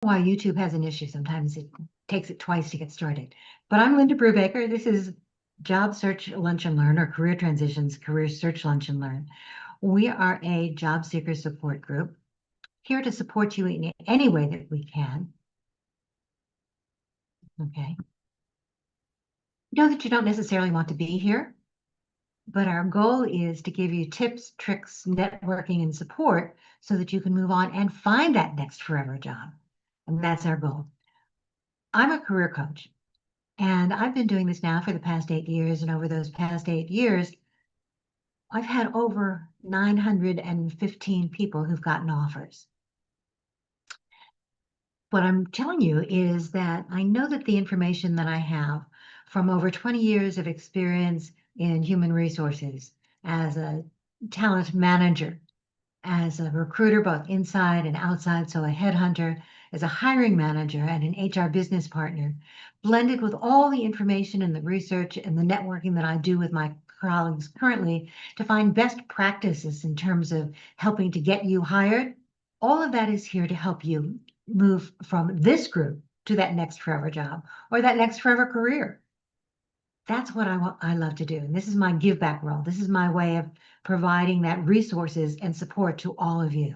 why YouTube has an issue. Sometimes it takes it twice to get started. But I'm Linda Brubaker. This is Job Search Lunch and Learn, or Career Transitions Career Search Lunch and Learn. We are a job seeker support group here to support you in any way that we can. Okay. Know that you don't necessarily want to be here, but our goal is to give you tips, tricks, networking, and support so that you can move on and find that next forever job. And that's our goal. I'm a career coach. And I've been doing this now for the past 8 years. And over those past 8 years, I've had over 915 people who've gotten offers. What I'm telling you is that I know that the information that I have from over 20 years of experience in human resources as a talent manager, as a recruiter, both inside and outside, so a headhunter, as a hiring manager and an HR business partner, blended with all the information and the research and the networking that I do with my colleagues currently to find best practices in terms of helping to get you hired. All of that is here to help you move from this group to that next forever job or that next forever career. That's what I love to do. And this is my give back role. This is my way of providing that resources and support to all of you.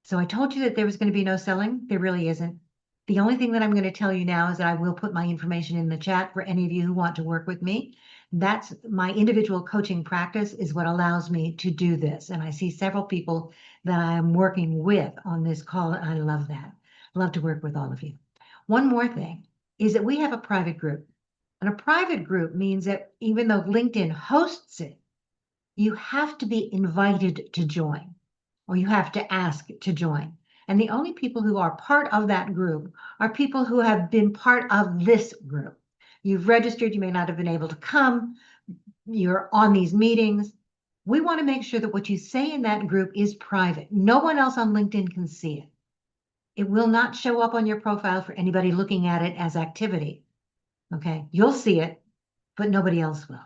So I told you that there was going to be no selling. There really isn't. The only thing that I'm going to tell you now is that I will put my information in the chat for any of you who want to work with me. That's my individual coaching practice is what allows me to do this. And I see several people that I am working with on this call. And I love that. I love to work with all of you. One more thing is that we have a private group. And a private group means that even though LinkedIn hosts it, you have to be invited to join, or you have to ask to join. And the only people who are part of that group are people who have been part of this group. You've registered, you may not have been able to come, you're on these meetings. We want to make sure that what you say in that group is private. No one else on LinkedIn can see it. It will not show up on your profile for anybody looking at it as activity. Okay, you'll see it, but nobody else will.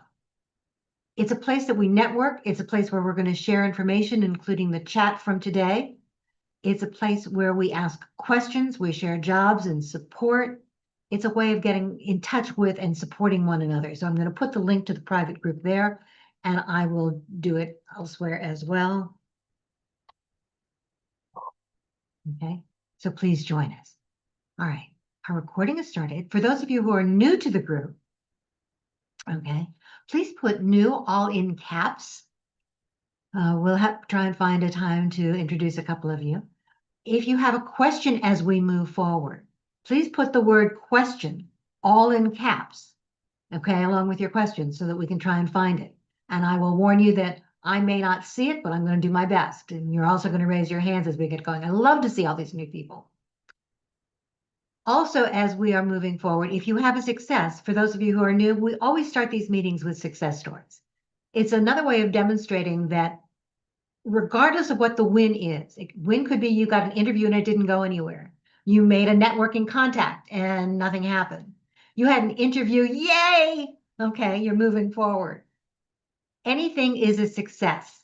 It's a place that we network. It's a place where we're going to share information, including the chat from today. It's a place where we ask questions, we share jobs and support. It's a way of getting in touch with and supporting one another. So I'm going to put the link to the private group there, and I will do it elsewhere as well. Okay, so please join us. All right, our recording has started. For those of you who are new to the group, okay, please put new all in caps. We'll try and find a time to introduce a couple of you. If you have a question as we move forward, please put the word question all in caps, okay, along with your question so that we can try and find it. And I will warn you that I may not see it, but I'm going to do my best. And you're also going to raise your hands as we get going. I love to see all these new people. Also, as we are moving forward, if you have a success, for those of you who are new, we always start these meetings with success stories. It's another way of demonstrating that regardless of what the win is, win could be you got an interview and it didn't go anywhere. You made a networking contact and nothing happened. You had an interview, yay! Okay, you're moving forward. Anything is a success,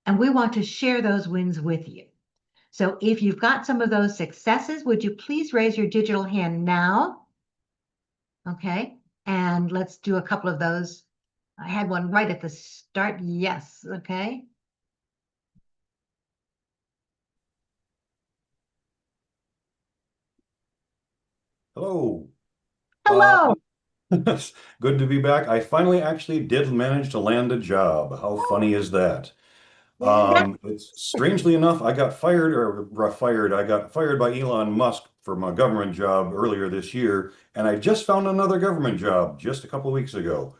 and we want to share those wins with you. So if you've got some of those successes, would you please raise your digital hand now? Okay, and let's do a couple of those. I had one right at the start. Yes, okay. Hello. Uh, Hello. Good to be back. I finally actually did manage to land a job. How funny is that? It's strangely enough, I got fired by Elon Musk from a government job earlier this year, and I just found another government job just a couple of weeks ago.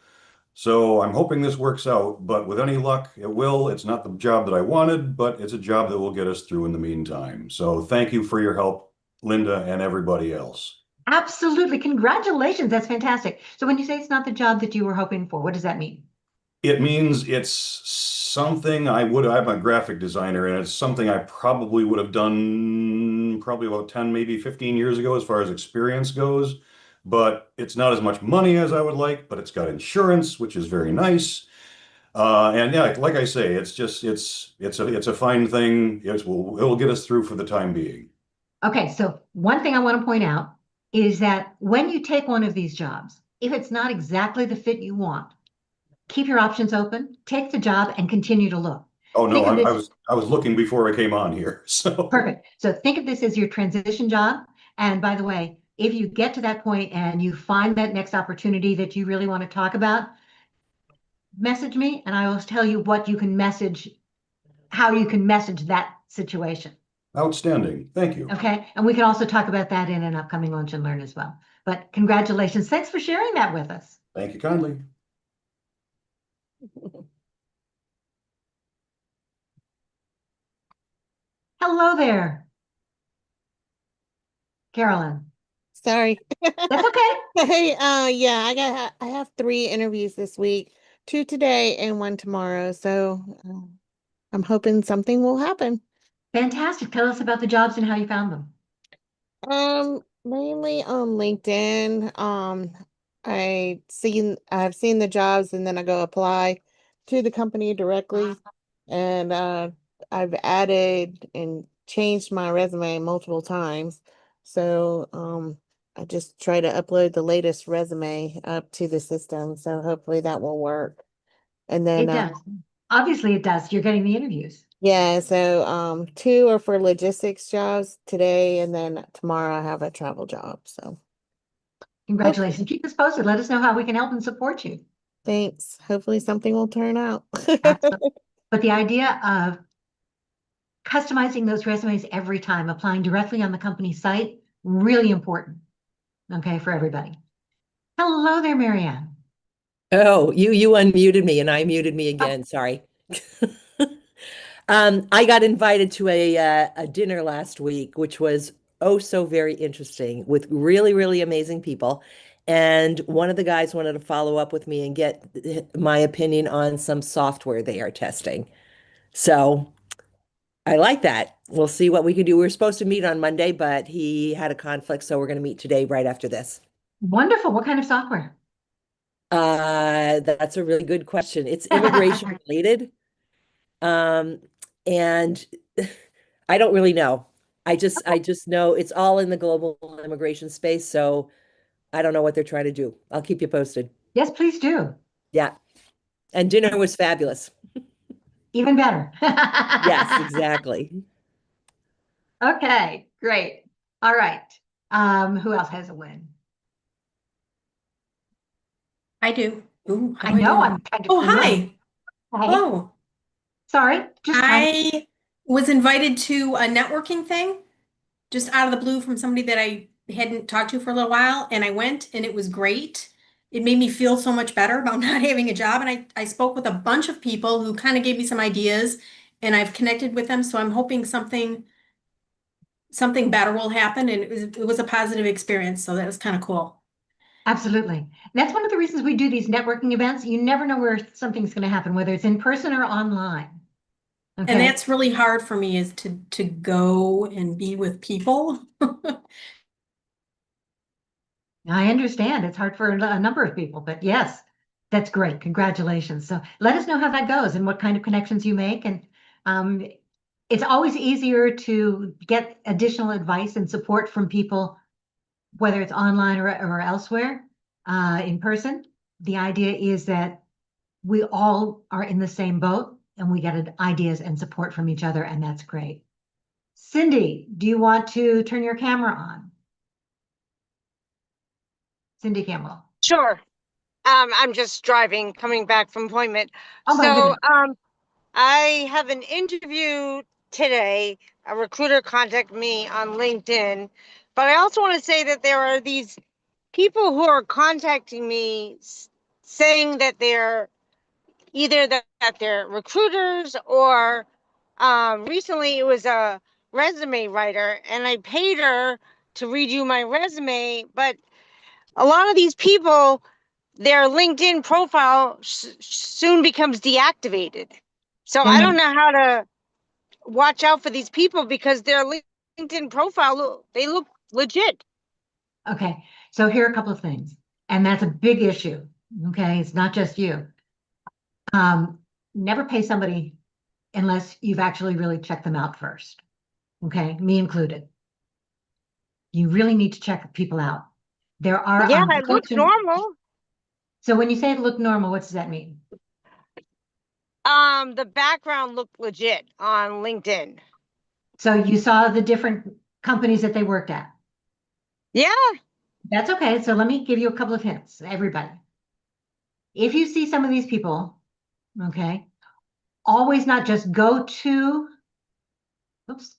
So I'm hoping this works out, but with any luck, it will. It's not the job that I wanted, but it's a job that will get us through in the meantime. So thank you for your help, Linda, and everybody else. Absolutely. Congratulations. That's fantastic. So when you say it's not the job that you were hoping for, what does that mean? It means it's something I'm a graphic designer, and it's something I probably would have done probably about 10, maybe 15 years ago as far as experience goes. But it's not as much money as I would like, but it's got insurance, which is very nice. And yeah, like I say, it's a fine thing. It will get us through for the time being. Okay, so one thing I want to point out is that when you take one of these jobs, if it's not exactly the fit you want, keep your options open, take the job and continue to look. Oh no, Think of I this, was I was looking before I came on here. So perfect. So think of this as your transition job. And by the way, if you get to that point and you find that next opportunity that you really want to talk about, message me and I will tell you what you can message, how you can message that situation. outstanding. Thank you. Okay. And we can also talk about that in an upcoming Lunch and Learn as well. But congratulations. Thanks for sharing that with us. Thank you kindly. Hello there, Carolyn. Sorry. That's okay. Hey, yeah, I have 3 interviews this week, 2 today and 1 tomorrow. So I'm hoping something will happen. Fantastic. Tell us about the jobs and how you found them. Mainly on LinkedIn. I've seen the jobs and then I go apply to the company directly. And I've added and changed my resume multiple times. So I just try to upload the latest resume up to the system. So hopefully that will work. And then It does. Obviously, it does. You're getting the interviews. yeah, so 2 are for logistics jobs today, and then tomorrow I have a travel job. So hopefully, Congratulations. Keep us posted. Let us know how we can help and support you. thanks. Hopefully something will turn out. Absolutely. But the idea of customizing those resumes every time, applying directly on the company site, really important. Okay, for everybody. Hello there, Marianne. Oh, you unmuted me and I muted me Oh, again. Sorry. I got invited to a dinner last week, which was oh so very interesting with really, really amazing people. And one of the guys wanted to follow up with me and get my opinion on some software they are testing. So I like that. We'll see what we can do. We were supposed to meet on Monday, but he had a conflict, so we're going to meet today right after this. wonderful. What kind of software? That's a really good question. It's immigration related. Um, and I don't really know. I just know it's all in the global immigration space, so I don't know what they're trying to do. I'll keep you posted. Yes, please do. Yeah. And dinner was fabulous. Even better. Yes, exactly. Okay, great. All right. Who else has a win? I do. Ooh, how I do I do know that? I'm kind of Oh, familiar. hi. Hey, Oh, sorry, just hi. I was invited to a networking thing just out of the blue from somebody that I hadn't talked to for a little while, and I went and it was great. It made me feel so much better about not having a job, and I spoke with a bunch of people who kind of gave me some ideas, and I've connected with them, so I'm hoping something better will happen, and it was a positive experience, so that was kind of cool. Absolutely. That's one of the reasons we do these networking events. You never know where something's going to happen, whether it's in person or online. And Okay. that's really hard for me is to go and be with people. I understand. It's hard for a number of people, but yes, that's great. Congratulations. So let us know how that goes and what kind of connections you make. And um, it's always easier to get additional advice and support from people, whether it's online or elsewhere, in person. The idea is that we all are in the same boat and we get ideas and support from each other, and that's great. Cindy, do you want to turn your camera on? Cindy Campbell. Sure. I'm just driving, coming back from appointment. Oh my So, goodness. I have an interview today. A recruiter contacted me on LinkedIn, but I also want to say that there are these people who are contacting me saying that they're either that they're recruiters or recently it was a resume writer and I paid her to redo my resume, but a lot of these people, their LinkedIn profile soon becomes deactivated. So That I makes don't know how to watch out for these people because their LinkedIn profile, they look legit. Okay, so here are a couple of things, and that's a big issue. Okay, it's not just you. Never pay somebody unless you've actually really checked them out first. Okay, me included. You really need to check people out. There are Yeah, it looks unfortunate. normal. So when you say it looked normal, what does that mean? The background looked legit on LinkedIn. So you saw the different companies that they worked at. Yeah. That's okay. So let me give you a couple of hints, everybody. If you see some of these people, okay, always not just go to, oops,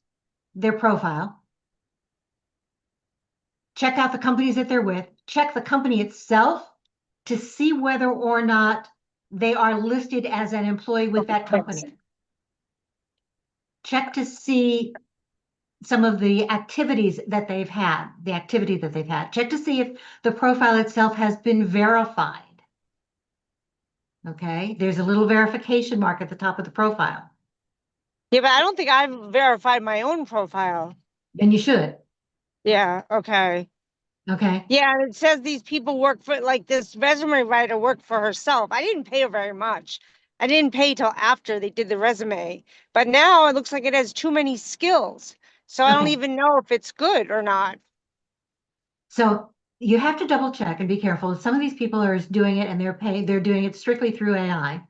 their profile, check out the companies that they're with, check the company itself to see whether or not they are listed as an employee with that company. Check to see some of the activities that they've had, the activity that they've had. Check to see if the profile itself has been verified. Okay, there's a little verification mark at the top of the profile. Yeah, but I don't think I've verified my own profile. Then you should. Yeah, okay. Okay. Yeah, and it says these people work for, like, this resume writer worked for herself. I didn't pay her very much. I didn't pay till after they did the resume. But now it looks like it has too many skills. So I don't Okay. even know if it's good or not. So you have to double check and be careful. Some of these people are doing it and they're doing it strictly through AI.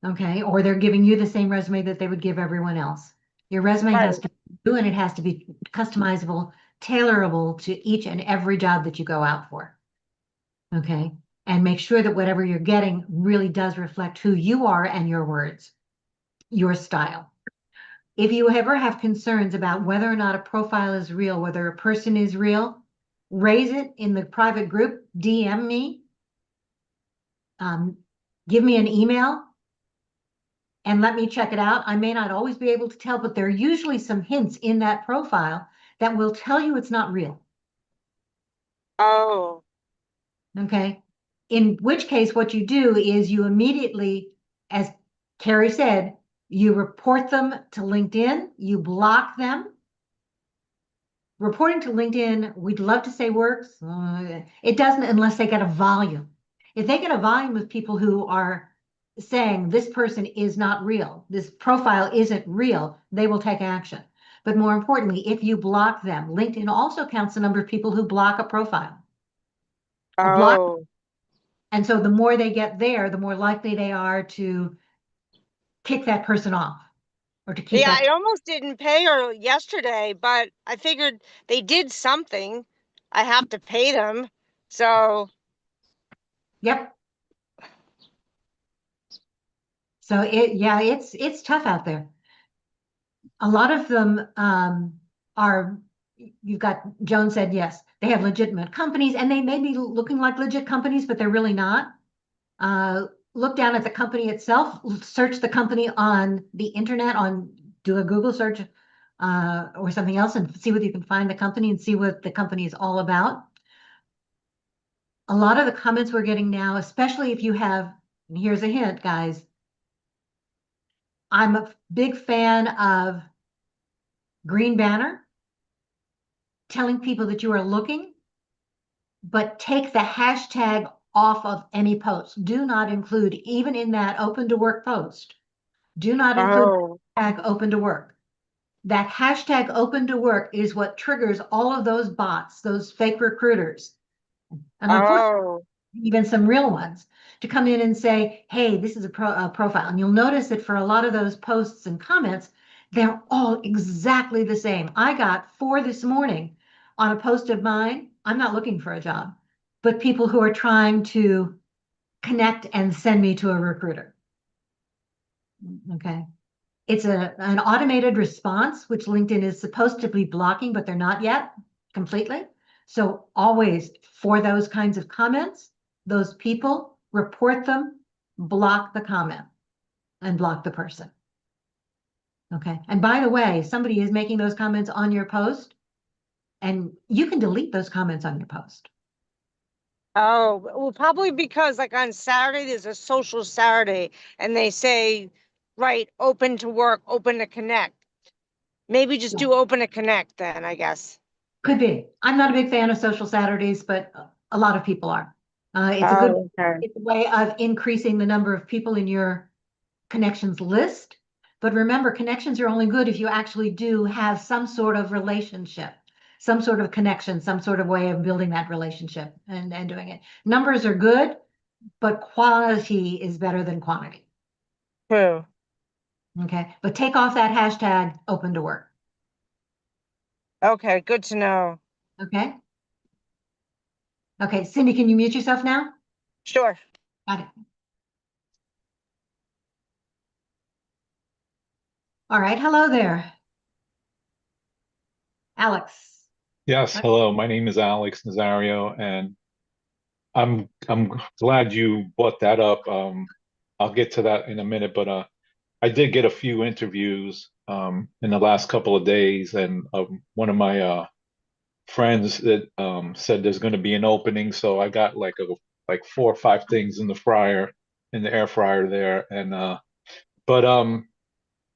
Okay, or they're giving you the same resume that they would give everyone else. Your resume has Right. to be new and it has to be customizable, tailorable to each and every job that you go out for. Okay, and make sure that whatever you're getting really does reflect who you are and your words, your style. If you ever have concerns about whether or not a profile is real, whether a person is real, raise it in the private group, DM me, give me an email, and let me check it out. I may not always be able to tell, but there are usually some hints in that profile that will tell you it's not real. Oh, Okay. In which case, what you do is you immediately, as Carrie said, you report them to LinkedIn, you block them. Reporting to LinkedIn, we'd love to say works. It doesn't unless they get a volume. If they get a volume of people who are saying this person is not real, this profile isn't real, they will take action. But more importantly, if you block them, LinkedIn also counts the number of people who block a profile. A block. oh. And so the more they get there, the more likely they are to kick that person off or to keep Yeah, that. I almost didn't pay her yesterday, but I figured they did something. I have to pay them. So, Yep. So yeah, it's tough out there. A lot of them are, you've got, Joan said, yes, they have legitimate companies and they may be looking like legit companies, but they're really not. Look down at the company itself, search the company on the internet, do a Google search or something else and see whether you can find the company and see what the company is all about. A lot of the comments we're getting now, especially if you have, and here's a hint, guys, I'm a big fan of Green Banner, telling people that you are looking, but take the hashtag off of any post. Do not include, even in that open to work post, do not include oh, hashtag open to work. That hashtag open to work is what triggers all of those bots, those fake recruiters. And unfortunately, oh, even some real ones, to come in and say, hey, this is a profile. And you'll notice that for a lot of those posts and comments, they're all exactly the same. I got 4 this morning on a post of mine. I'm not looking for a job, but people who are trying to connect and send me to a recruiter. Okay. It's an automated response, which LinkedIn is supposed to be blocking, but they're not yet completely. So always for those kinds of comments, those people, report them, block the comment, and block the person. Okay. And by the way, somebody is making those comments on your post, and you can delete those comments on your post. oh. Well, probably because, like, on Saturday, there's a social Saturday, and they say, right, open to work, open to connect. Maybe just do open to connect then, I guess. Could be. I'm not a big fan of social Saturdays, but a lot of people are. It's a good Oh, okay. it's a way of increasing the number of people in your connections list. But remember, connections are only good if you actually do have some sort of relationship. some sort of connection, some sort of way of building that relationship and doing it. Numbers are good, but quality is better than quantity. True. Okay, but take off that hashtag open to work. Okay, good to know. Okay. Okay, Cindy, can you mute yourself now? Sure. Got it. All right, hello there. Alex. Yes, hello. My name is Alex Nazario, and I'm glad you brought that up. I'll get to that in a minute, but I did get a few interviews in the last couple of days, and one of my friends that said there's going to be an opening, so I got like 4 or 5 things in the fryer, in the air fryer there, and but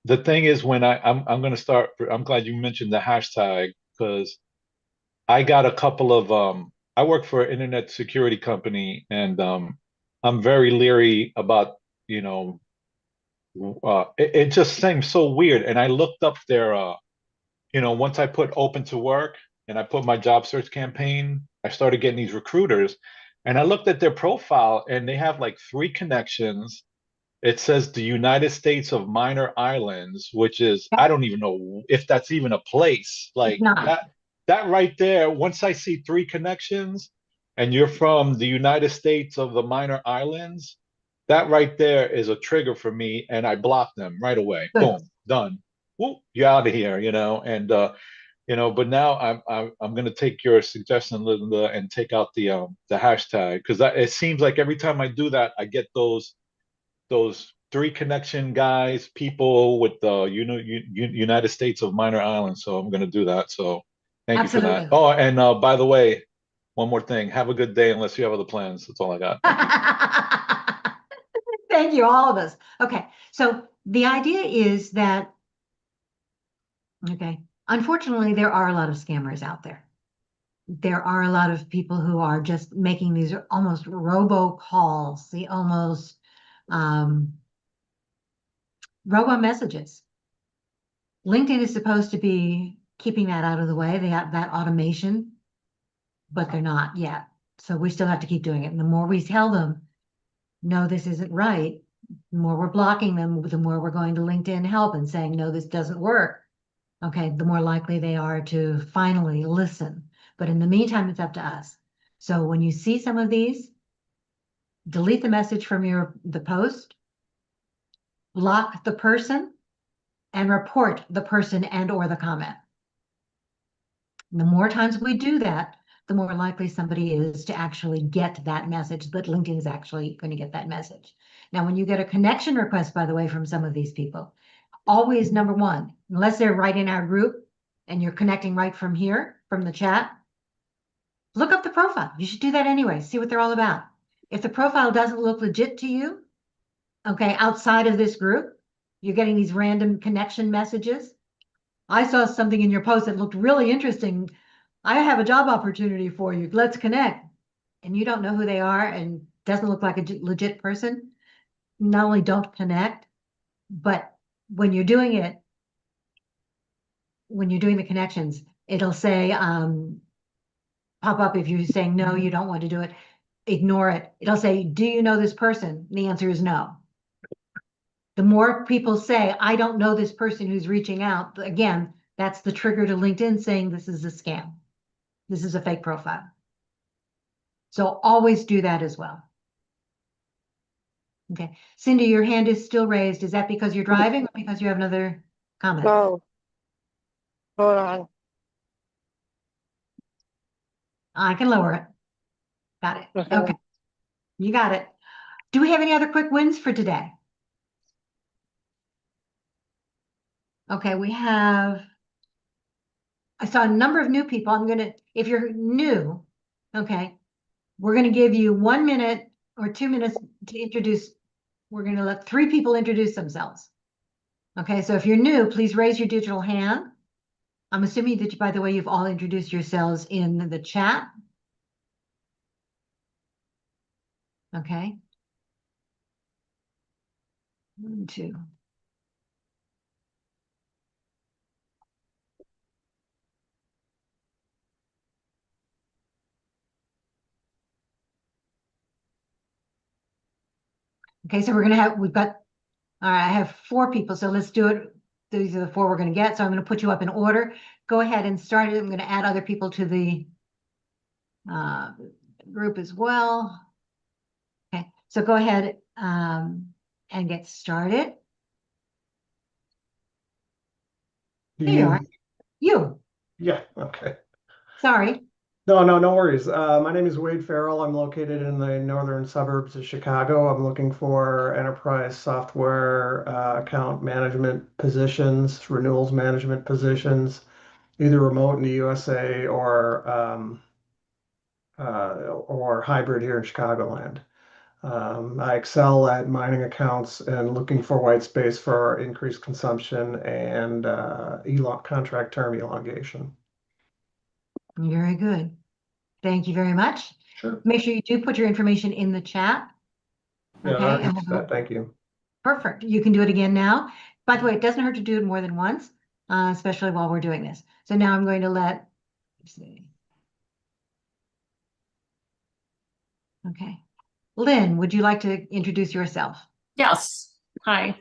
the thing is when I'm going to start. I'm glad you mentioned the hashtag because I got a couple of I work for an internet security company and I'm very leery about, you know, it just seems so weird. And I looked up their once I put open to work and I put my job search campaign, I started getting these recruiters and I looked at their profile and they have like 3 connections. It says the United States of Minor Islands, which is, I don't even know if that's even a place. It's Like not. that right there, once I see 3 connections and you're from the United States of the Minor Islands, that right there is a trigger for me and I block them right away. Good. Boom, done. Whoop, you're out of here, and but now I'm gonna take your suggestion, Linda, and take out the hashtag because it seems like every time I do that, I get those 3 connection guys, people with the United States of Minor Islands. So I'm going to do that. So thank you for that. Absolutely. Oh, and by the way, one more thing. Have a good day unless you have other plans. That's all I got. Thank you. Thank you, all of us. Okay, so the idea is that, okay, unfortunately, there are a lot of scammers out there. There are a lot of people who are just making these almost robocalls, the almost robo messages. LinkedIn is supposed to be keeping that out of the way. They have that automation, but they're not yet. So we still have to keep doing it. And the more we tell them, no, this isn't right, the more we're blocking them, the more we're going to LinkedIn help and saying, no, this doesn't work. Okay, the more likely they are to finally listen. But in the meantime, it's up to us. So when you see some of these, delete the message from the post, block the person, and report the person and or the comment. The more times we do that, the more likely somebody is to actually get that message, that LinkedIn is actually going to get that message. Now, when you get a connection request, by the way, from some of these people, always number one, unless they're right in our group and you're connecting right from here, from the chat, look up the profile. You should do that anyway, see what they're all about. If the profile doesn't look legit to you, okay, outside of this group, you're getting these random connection messages. I saw something in your post that looked really interesting. I have a job opportunity for you. Let's connect. And you don't know who they are and doesn't look like a legit person. Not only don't connect, but when you're doing it, when you're doing the connections, it'll say, pop up if you're saying, no, you don't want to do it, ignore it. It'll say, do you know this person? The answer is no. The more people say, I don't know this person who's reaching out, again, that's the trigger to LinkedIn saying this is a scam. This is a fake profile. So always do that as well. Okay. Cindy, your hand is still raised. Is that because you're driving or because you have another comment? Oh, hold on. I can lower it. Got it. Okay. Okay. You got it. Do we have any other quick wins for today? Okay, I saw a number of new people. If you're new, okay, we're gonna give you 1 minute or 2 minutes to introduce. We're gonna let 3 people introduce themselves. Okay, so if you're new, please raise your digital hand. I'm assuming that, by the way, you've all introduced yourselves in the chat. Okay. 1, 2. Okay, so we've got, all right, I have 4 people, so let's do it. These are the 4 we're going to get. So I'm going to put you up in order. Go ahead and start it. I'm going to add other people to the uh, group as well. Okay, so go ahead and get started. There you are. You. Yeah, okay. Sorry. No worries. My name is Wade Farrell. I'm located in the northern suburbs of Chicago. I'm looking for enterprise software account management positions, renewals management positions, either remote in the USA or hybrid here in Chicagoland. I excel at mining accounts and looking for white space for increased consumption and contract term elongation. Very good. Thank you very much. Sure. Make sure you do put your information in the chat. Yeah, Okay, I and understand that. Thank you. perfect. You can do it again now. By the way, it doesn't hurt to do it more than once, especially while we're doing this. So now I'm going to let's see. Okay. Lynn, would you like to introduce yourself? Yes. Hi.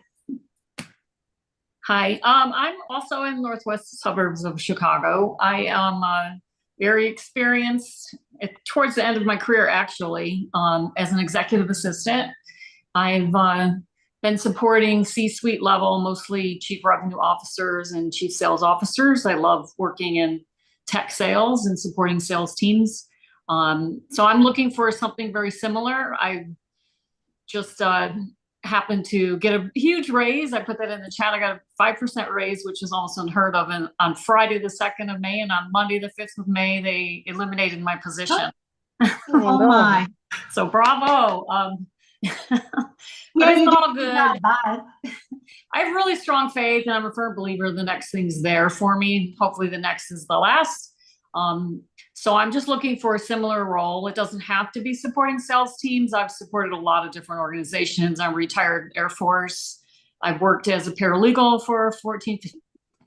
Hi. I'm also in northwest suburbs of Chicago. I am very experienced towards the end of my career, actually, as an executive assistant. I've been supporting C-suite level, mostly chief revenue officers and chief sales officers. I love working in tech sales and supporting sales teams. So I'm looking for something very similar. I just happened to get a huge raise. I put that in the chat. I got a 5% raise, which is almost unheard of. And on Friday, the 2nd of May, and on Monday, the 5th of May, they eliminated my position. Oh my. So bravo. But Yeah, it's you all did good. not bad. I have really strong faith, and I'm a firm believer the next thing's there for me. Hopefully the next is the last. So I'm just looking for a similar role. It doesn't have to be supporting sales teams. I've supported a lot of different organizations. I'm retired Air Force. I've worked as a paralegal for 14,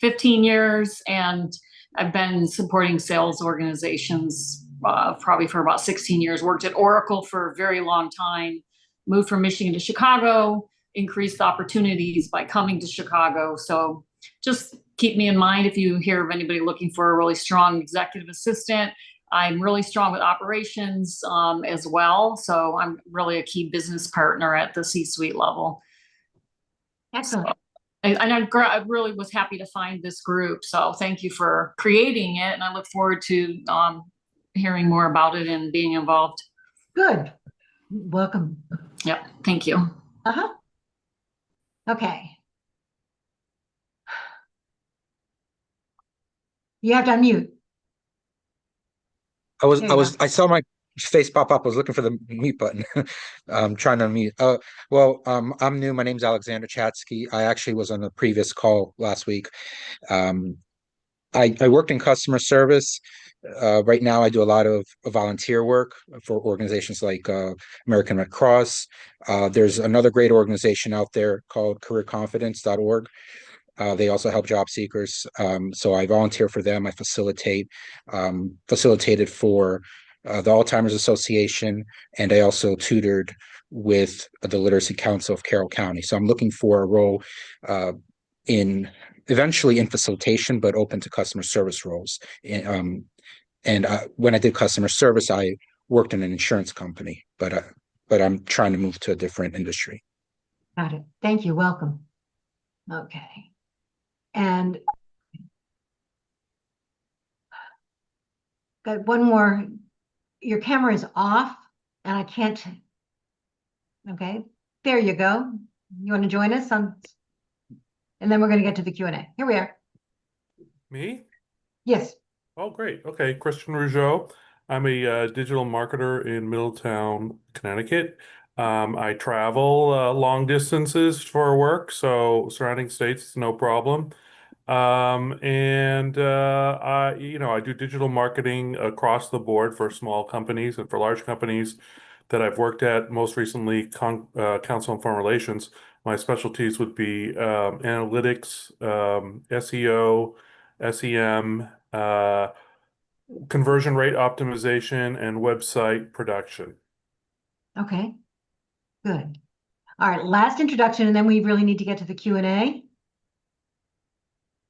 15 years, and I've been supporting sales organizations probably for about 16 years. Worked at Oracle for a very long time, moved from Michigan to Chicago, increased opportunities by coming to Chicago. So just keep me in mind if you hear of anybody looking for a really strong executive assistant. I'm really strong with operations as well. So I'm really a key business partner at the C-suite level. Excellent. So, and I really was happy to find this group. So thank you for creating it. And I look forward to hearing more about it and being involved. Good. Welcome. Yep. Thank you. Uh-huh. Okay. You have to unmute. There you go. I saw my face pop up. I was looking for the mute button. I'm trying to unmute. I'm new. My name's Alexander Chatsky. I actually was on a previous call last week. I worked in customer service. Right now, I do a lot of volunteer work for organizations like American Red Cross. There's another great organization out there called careerconfidence.org. They also help job seekers. So I volunteer for them. I facilitated for the Alzheimer's Association, and I also tutored with the Literacy Council of Carroll County. So I'm looking for a role eventually in facilitation, but open to customer service roles. And when I did customer service, I worked in an insurance company, but I'm trying to move to a different industry. Got it. Thank you. Welcome. Okay. And got one more. Your camera is off and I can't. Okay. There you go. You want to join us on? And then we're going to get to the Q&A. Here we are. Me? Yes. Oh, great. Okay, Christian Rougeau. I'm a digital marketer in Middletown, Connecticut. I travel long distances for work, so surrounding states is no problem. I do digital marketing across the board for small companies and for large companies that I've worked at. Most recently, Council on Foreign Relations. My specialties would be analytics, SEO, SEM, conversion rate optimization, and website production. Okay. Good. All right, last introduction, and then we really need to get to the Q&A.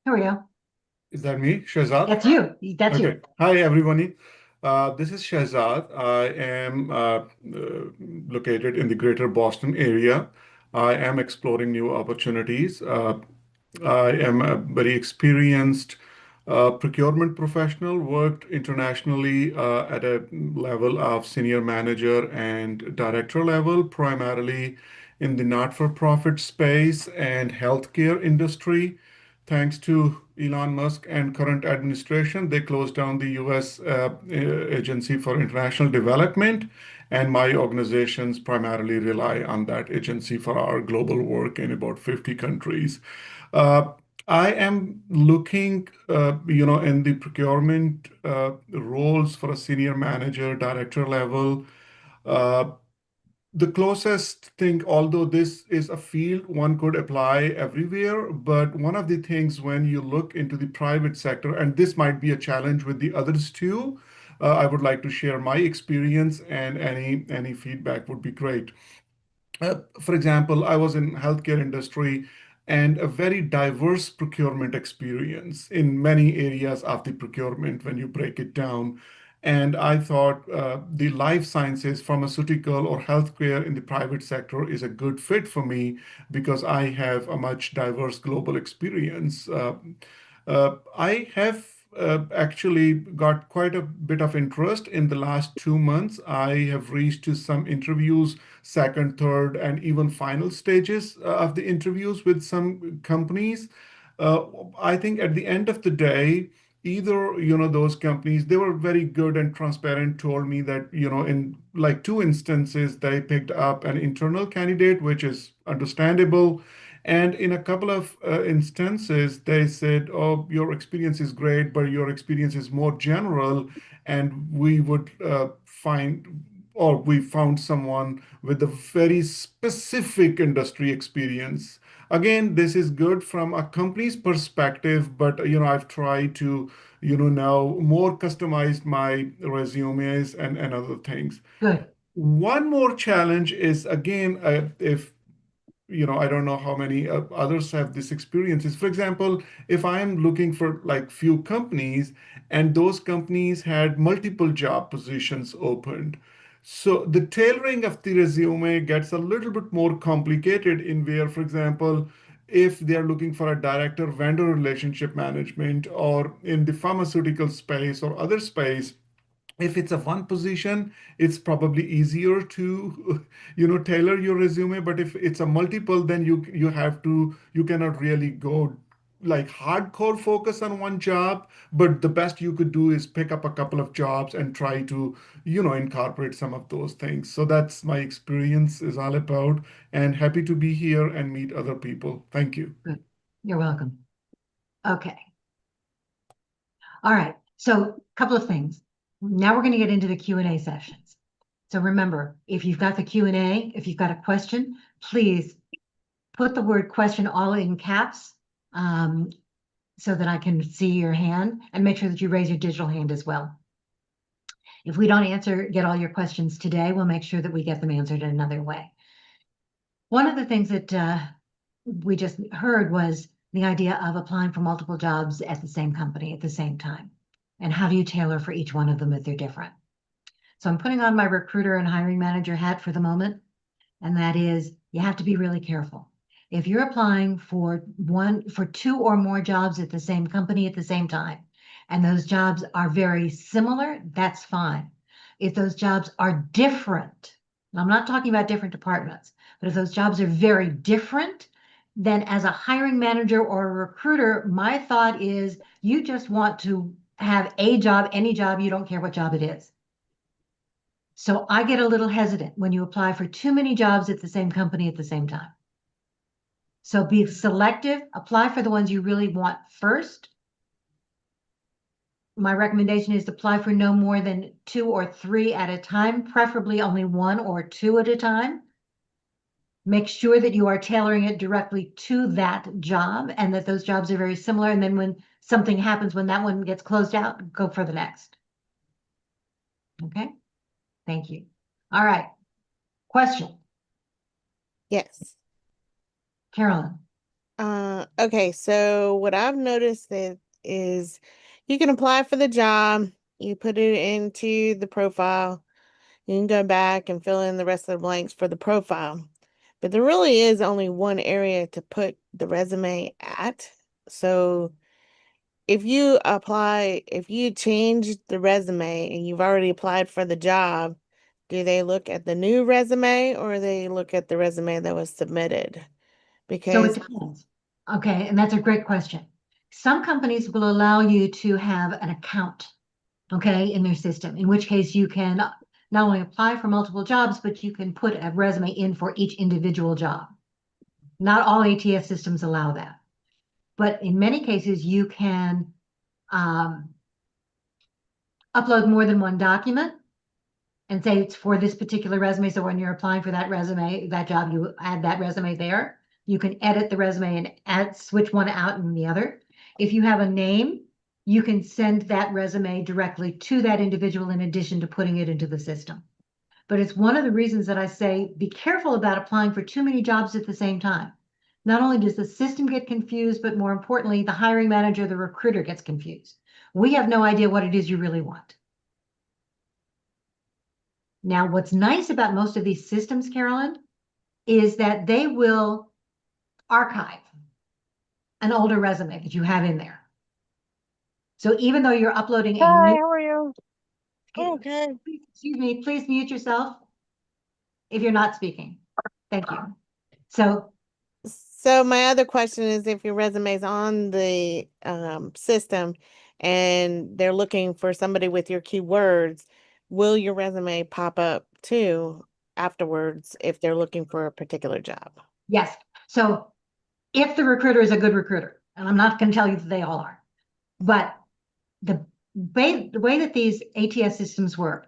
Here we go. Is that me, Shahzad? That's you. That's Okay. you. Hi, everybody. This is Shahzad. I am located in the greater Boston area. I am exploring new opportunities. I am a very experienced procurement professional, worked internationally at a level of senior manager and director level, primarily in the not-for-profit space and healthcare industry. Thanks to Elon Musk and current administration, they closed down the U.S. Agency for International Development, and my organizations primarily rely on that agency for our global work in about 50 countries. Uh, I am looking, in the procurement roles for a senior manager, director level. Uh, the closest thing, although this is a field one could apply everywhere, but one of the things when you look into the private sector, and this might be a challenge with the others too, I would like to share my experience, and any feedback would be great. For example, I was in healthcare industry and a very diverse procurement experience in many areas of the procurement when you break it down. And I thought the life sciences, pharmaceutical, or healthcare in the private sector is a good fit for me because I have a much diverse global experience. I have actually got quite a bit of interest in the last 2 months. I have reached to some interviews, second, third, and even final stages of the interviews with some companies. Uh, I think at the end of the day, either, those companies, they were very good and transparent, told me that, in like two instances, they picked up an internal candidate, which is understandable. And in a couple of instances, they said, "Oh, your experience is great, but your experience is more general, and we would find, or we found someone with a very specific industry experience." Again, this is good from a company's perspective, but I've tried to, now more customize my resumes and other things. Good. One more challenge is again, if I don't know how many others have this experiences. For example, if I am looking for like few companies and those companies had multiple job positions opened, so the tailoring of the resume gets a little bit more complicated in where, for example, if they're looking for a director vendor relationship management or in the pharmaceutical space or other space, if it's a one position, it's probably easier to tailor your resume. But if it's a multiple, then you cannot really go like hardcore focus on one job. But the best you could do is pick up a couple of jobs and try to incorporate some of those things. So that's my experience is all about, and happy to be here and meet other people. Thank you. Good. You're welcome. Okay. All right. So a couple of things. Now we're going to get into the Q&A sessions. So remember, if you've got the Q&A, if you've got a question, please put the word question all in caps so that I can see your hand, and make sure that you raise your digital hand as well. If we don't get all your questions today, we'll make sure that we get them answered in another way. One of the things that we just heard was the idea of applying for multiple jobs at the same company at the same time. And how do you tailor for each one of them if they're different? So I'm putting on my recruiter and hiring manager hat for the moment. And that is, you have to be really careful. If you're applying for two or more jobs at the same company at the same time, and those jobs are very similar, that's fine. If those jobs are different, and I'm not talking about different departments, but if those jobs are very different, then as a hiring manager or a recruiter, my thought is you just want to have a job, any job, you don't care what job it is. So I get a little hesitant when you apply for too many jobs at the same company at the same time. So be selective, apply for the ones you really want first. My recommendation is to apply for no more than 2 or 3 at a time, preferably only 1 or 2 at a time. Make sure that you are tailoring it directly to that job and that those jobs are very similar. And then when something happens, when that one gets closed out, go for the next. Okay, thank you. All right, question. Yes. Carolyn. Okay, so what I've noticed is you can apply for the job, you put it into the profile, you can go back and fill in the rest of the blanks for the profile. But there really is only one area to put the resume at. So if you change the resume and you've already applied for the job, do they look at the new resume or they look at the resume that was submitted? So Because it depends. Okay, and that's a great question. Some companies will allow you to have an account, okay, in their system, in which case you can not only apply for multiple jobs, but you can put a resume in for each individual job. Not all ATS systems allow that. But in many cases, you can upload more than one document and say it's for this particular resume. So when you're applying for that resume, that job, you add that resume there. You can edit the resume and switch one out and the other. If you have a name, you can send that resume directly to that individual in addition to putting it into the system. But it's one of the reasons that I say be careful about applying for too many jobs at the same time. Not only does the system get confused, but more importantly, the hiring manager, the recruiter gets confused. We have no idea what it is you really want. Now, what's nice about most of these systems, Carolyn, is that they will archive an older resume that you have in there. So even though you're uploading a Hi, new, how are you? Okay. excuse me, please mute yourself if you're not speaking. Thank you. So my other question is if your resume is on the system and they're looking for somebody with your keywords, will your resume pop up too afterwards if they're looking for a particular job? Yes. So if the recruiter is a good recruiter, and I'm not going to tell you that they all are, but the way that these ATS systems work,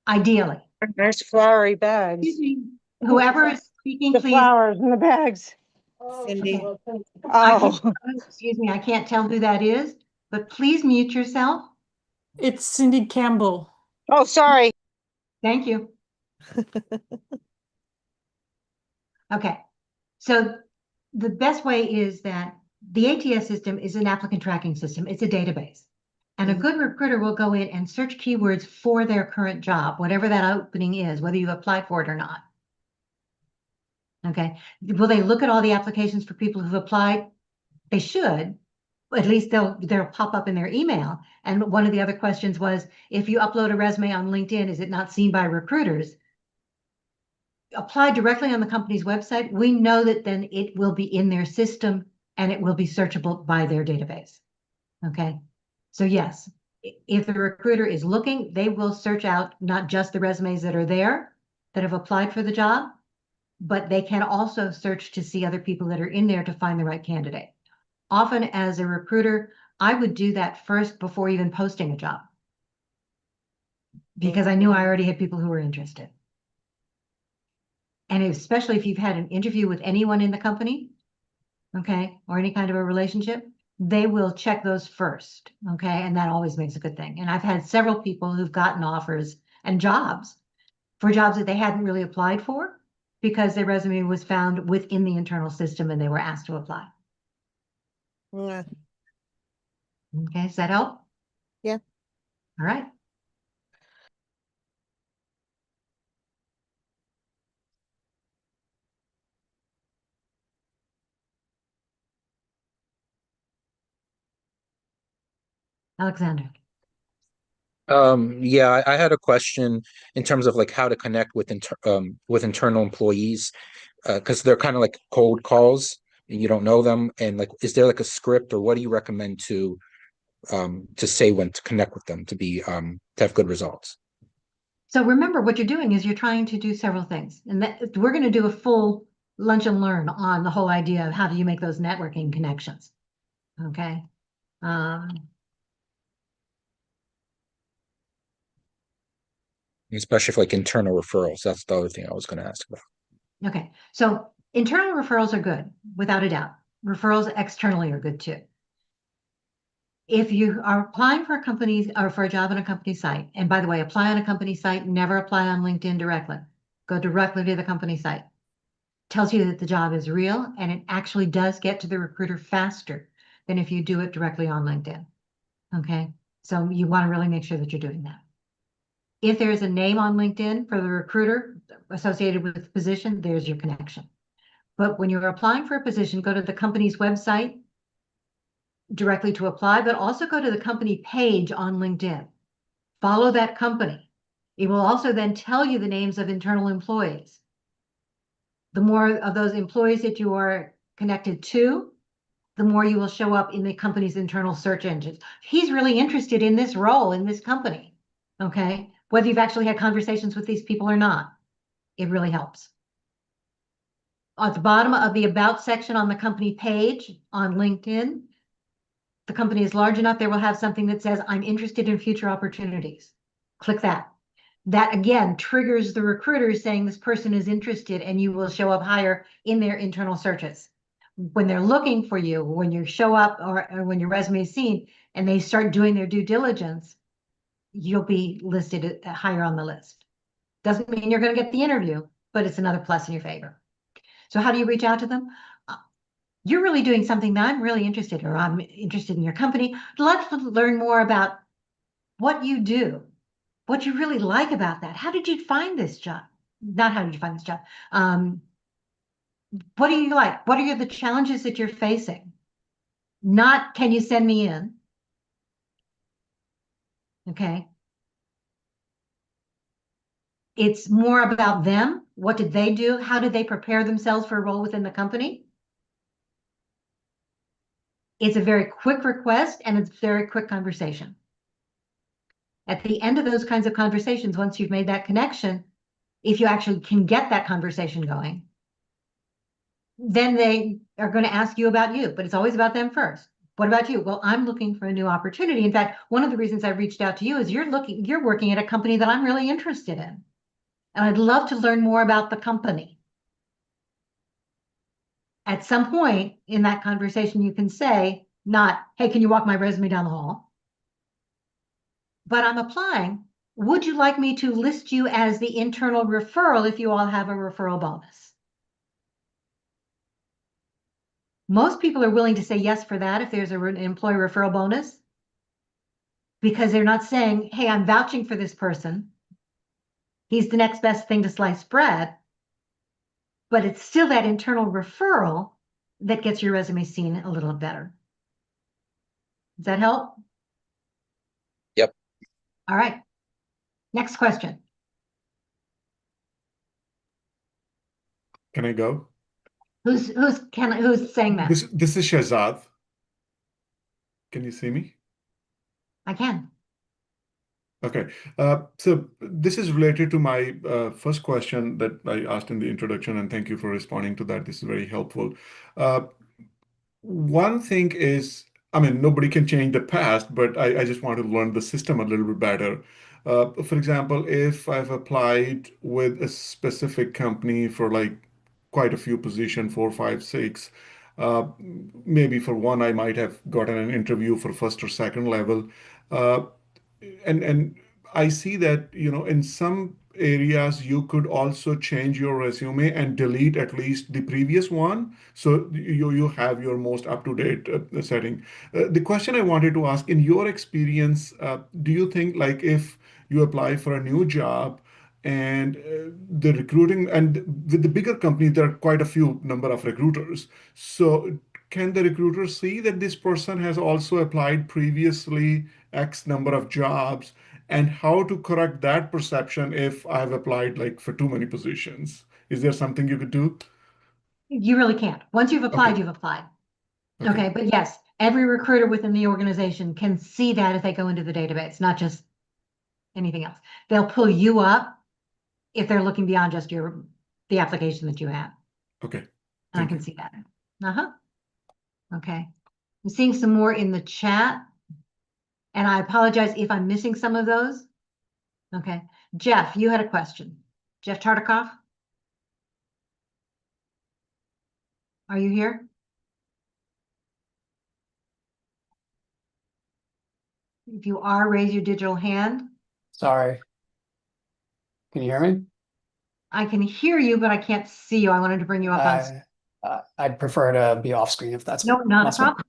ideally, Nice flowery bags. excuse me, whoever is speaking, The please. flowers in the bags. Cindy. Oh, Excuse me, I can't tell who that is, but please mute yourself. It's Cindy Campbell. oh, sorry. Thank you. Okay, so the best way is that the ATS system is an applicant tracking system. It's a database. And a good recruiter will go in and search keywords for their current job, whatever that opening is, whether you apply for it or not. Okay, will they look at all the applications for people who've applied? They should. At least they'll pop up in their email. And one of the other questions was, if you upload a resume on LinkedIn, is it not seen by recruiters? Apply directly on the company's website. We know that then it will be in their system and it will be searchable by their database. Okay, so yes, if the recruiter is looking, they will search out not just the resumes that are there that have applied for the job, but they can also search to see other people that are in there to find the right candidate. Often as a recruiter, I would do that first before even posting a job, because I knew I already had people who were interested. And especially if you've had an interview with anyone in the company, okay, or any kind of a relationship, they will check those first, okay? And that always makes a good thing. And I've had several people who've gotten offers and jobs for jobs that they hadn't really applied for because their resume was found within the internal system and they were asked to apply. Yeah. Okay, does that help? Yeah. All right. Alexander. Yeah, I had a question in terms of like how to connect with internal employees, because they're kind of like cold calls and you don't know them. And like, is there like a script or what do you recommend to say when to connect with them to have good results? So remember what you're doing is you're trying to do several things. And that we're going to do a full lunch and learn on the whole idea of how do you make those networking connections. Okay. Especially for like internal referrals. That's the other thing I was going to ask about. Okay. So internal referrals are good, without a doubt. Referrals externally are good too. If you are applying for a company or for a job on a company site, and by the way, apply on a company site, never apply on LinkedIn directly. Go directly to the company site. tells you that the job is real and it actually does get to the recruiter faster than if you do it directly on LinkedIn. Okay, so you want to really make sure that you're doing that. If there's a name on LinkedIn for the recruiter associated with the position, there's your connection. But when you're applying for a position, go to the company's website directly to apply, but also go to the company page on LinkedIn. Follow that company. It will also then tell you the names of internal employees. The more of those employees that you are connected to, the more you will show up in the company's internal search engines. He's really interested in this role in this company, okay? Whether you've actually had conversations with these people or not, it really helps. At the bottom of the About section on the company page on LinkedIn, the company is large enough, they will have something that says, I'm interested in future opportunities. Click that. That again triggers the recruiter saying this person is interested, and you will show up higher in their internal searches. When they're looking for you, when you show up or when your resume is seen and they start doing their due diligence, you'll be listed higher on the list. Doesn't mean you're going to get the interview, but it's another plus in your favor. So how do you reach out to them? You're really doing something that I'm really interested in, or I'm interested in your company. Let's learn more about what you do, what you really like about that. How did you find this job? Not how did you find this job. What do you like? What are the challenges that you're facing? Not, can you send me in? Okay. It's more about them. What did they do? How did they prepare themselves for a role within the company? It's a very quick request and it's very quick conversation. At the end of those kinds of conversations, once you've made that connection, if you actually can get that conversation going, then they are going to ask you about you, but it's always about them first. What about you? Well, I'm looking for a new opportunity. In fact, one of the reasons I reached out to you is you're working at a company that I'm really interested in. And I'd love to learn more about the company. At some point in that conversation, you can say, not, hey, can you walk my resume down the hall? But I'm applying. Would you like me to list you as the internal referral if you all have a referral bonus? Most people are willing to say yes for that if there's an employee referral bonus, because they're not saying, hey, I'm vouching for this person. He's the next best thing to sliced bread. But it's still that internal referral that gets your resume seen a little better. Does that help? Yep. All right. Next question. Can I go? Who's saying that? This is Shahzad. Can you see me? I can. Okay. So this is related to my first question that I asked in the introduction, and thank you for responding to that. This is very helpful. One thing is, I mean, nobody can change the past, but I just want to learn the system a little bit better. For example, if I've applied with a specific company for like quite a few positions, four, five, six, uh, maybe for one, I might have gotten an interview for first or second level. Uh, and I see that, in some areas you could also change your resume and delete at least the previous one, so you have your most up-to-date setting. The question I wanted to ask, in your experience, do you think like if you apply for a new job and the recruiting, and with the bigger companies there are quite a few number of recruiters, so can the recruiter see that this person has also applied previously X number of jobs, and how to correct that perception if I've applied like for too many positions? Is there something you could do? You really can't. Once you've applied, Okay. you've applied. Okay. Okay, but yes, every recruiter within the organization can see that if they go into the database, not just anything else. They'll pull you up if they're looking beyond just the application that you have. Okay. And I Thank can you. see that. Uh-huh. Okay. I'm seeing some more in the chat, and I apologize if I'm missing some of those. Okay. Jeff, you had a question. Jeff Tartikoff? Are you here? If you are, raise your digital hand. Sorry. Can you hear me? I can hear you, but I can't see you. I wanted to bring you up on. I'd prefer to be off screen if that's No, not a possible. problem.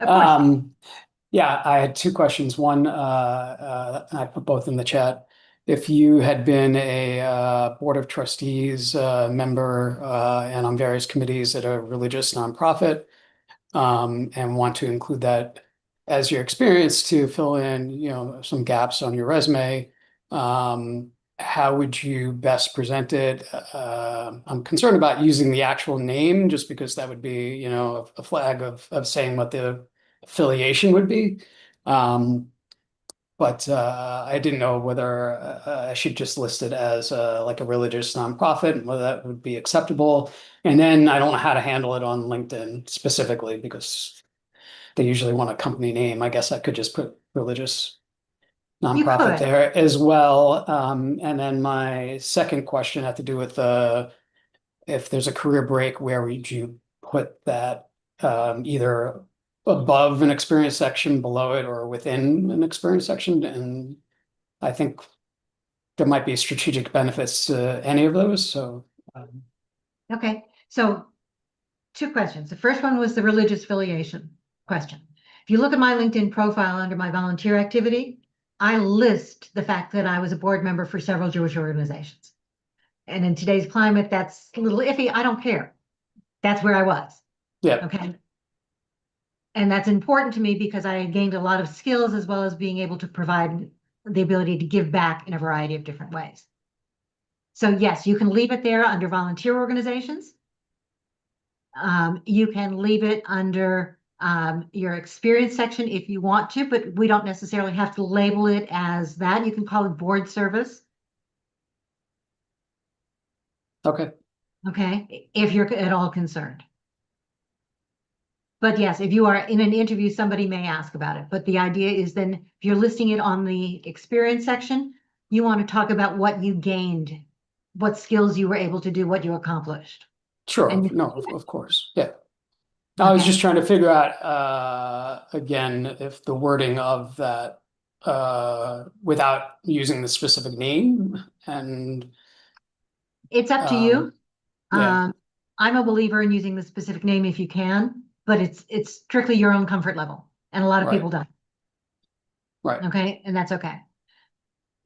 Of course. Yeah, I had two questions. One, I put both in the chat. If you had been a Board of Trustees member and on various committees at a religious nonprofit, and want to include that as your experience to fill in, some gaps on your resume, how would you best present it? I'm concerned about using the actual name just because that would be, a flag of saying what the affiliation would be. But I didn't know whether I should just list it as like a religious nonprofit and whether that would be acceptable. And then I don't know how to handle it on LinkedIn specifically because they usually want a company name. I guess I could just put religious You nonprofit could. there as well. And then my second question had to do with if there's a career break, where would you put that? Either above an experience section, below it, or within an experience section. And I think there might be strategic benefits to any of those. So, Okay. So 2 questions. The first one was the religious affiliation question. If you look at my LinkedIn profile under my volunteer activity, I list the fact that I was a board member for several Jewish organizations. And in today's climate, that's a little iffy. I don't care. That's where I was. yeah, Okay. And that's important to me because I gained a lot of skills as well as being able to provide the ability to give back in a variety of different ways. So yes, you can leave it there under volunteer organizations. You can leave it under your experience section if you want to, but we don't necessarily have to label it as that. You can call it board service. okay. Okay, if you're at all concerned. But yes, if you are in an interview, somebody may ask about it. But the idea is then if you're listing it on the experience section, you want to talk about what you gained, what skills you were able to do, what you accomplished. Sure. And No, of course. Yeah. I was Okay. just trying to figure out, again, if the wording of that, without using the specific name and, It's up to you. yeah, I'm a believer in using the specific name if you can, but it's strictly your own comfort level. And a lot of Right. people don't. right. Okay, and that's okay.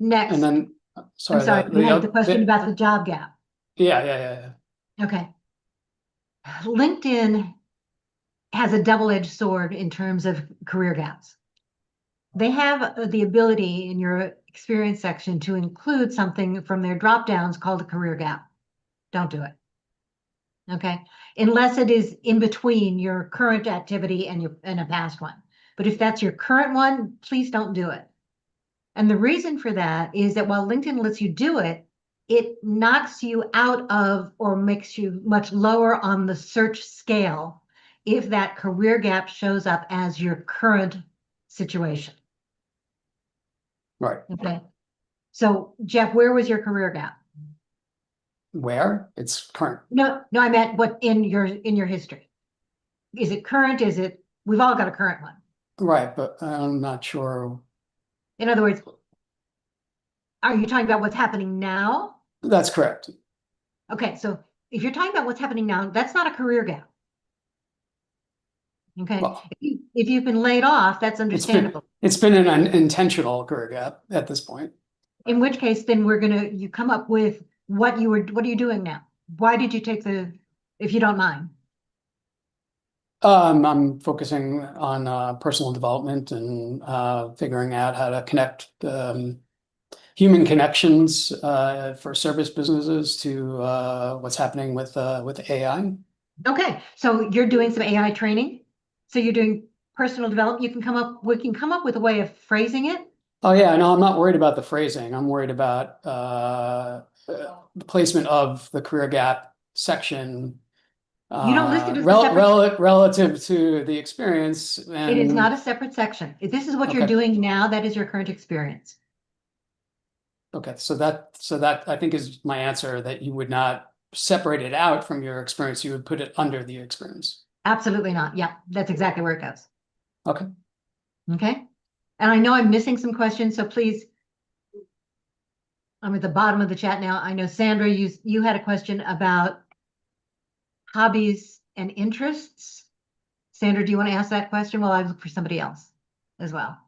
Next, And then, I'm sorry, sorry, the, we the, had the oth- question the, about the job gap. yeah. Okay. LinkedIn has a double-edged sword in terms of career gaps. They have the ability in your experience section to include something from their drop downs called a career gap. Don't do it. Okay, unless it is in between your current activity and a past one. But if that's your current one, please don't do it. And the reason for that is that while LinkedIn lets you do it, it knocks you out of or makes you much lower on the search scale if that career gap shows up as your current situation. Right. Okay. So Jeff, where was your career gap? Where? It's current. No, I meant what in your history. Is it current? We've all got a current one. Right, but I'm not sure. In other words, are you talking about what's happening now? That's correct. Okay, so if you're talking about what's happening now, that's not a career gap. Okay, Well, if you've been laid off, that's understandable. It's been an unintentional career gap at this point. In which case, then you come up with what are you doing now? Why did you take if you don't mind? I'm focusing on personal development and figuring out how to connect human connections for service businesses to what's happening with AI. Okay, so you're doing some AI training. So you're doing personal development. We can come up with a way of phrasing it. Oh yeah, no, I'm not worried about the phrasing. I'm worried about the placement of the career gap section. You don't list it as a separate. Relative to the experience. It is not a separate section. If this is what you're Okay. doing now, that is your current experience. Okay, so that I think is my answer, that you would not separate it out from your experience. You would put it under the experience. Absolutely not. Yeah, that's exactly where it goes. Okay. Okay. And I know I'm missing some questions, so please I'm at the bottom of the chat now. I know Sandra, you had a question about hobbies and interests. Sandra, do you want to ask that question while I look for somebody else as well?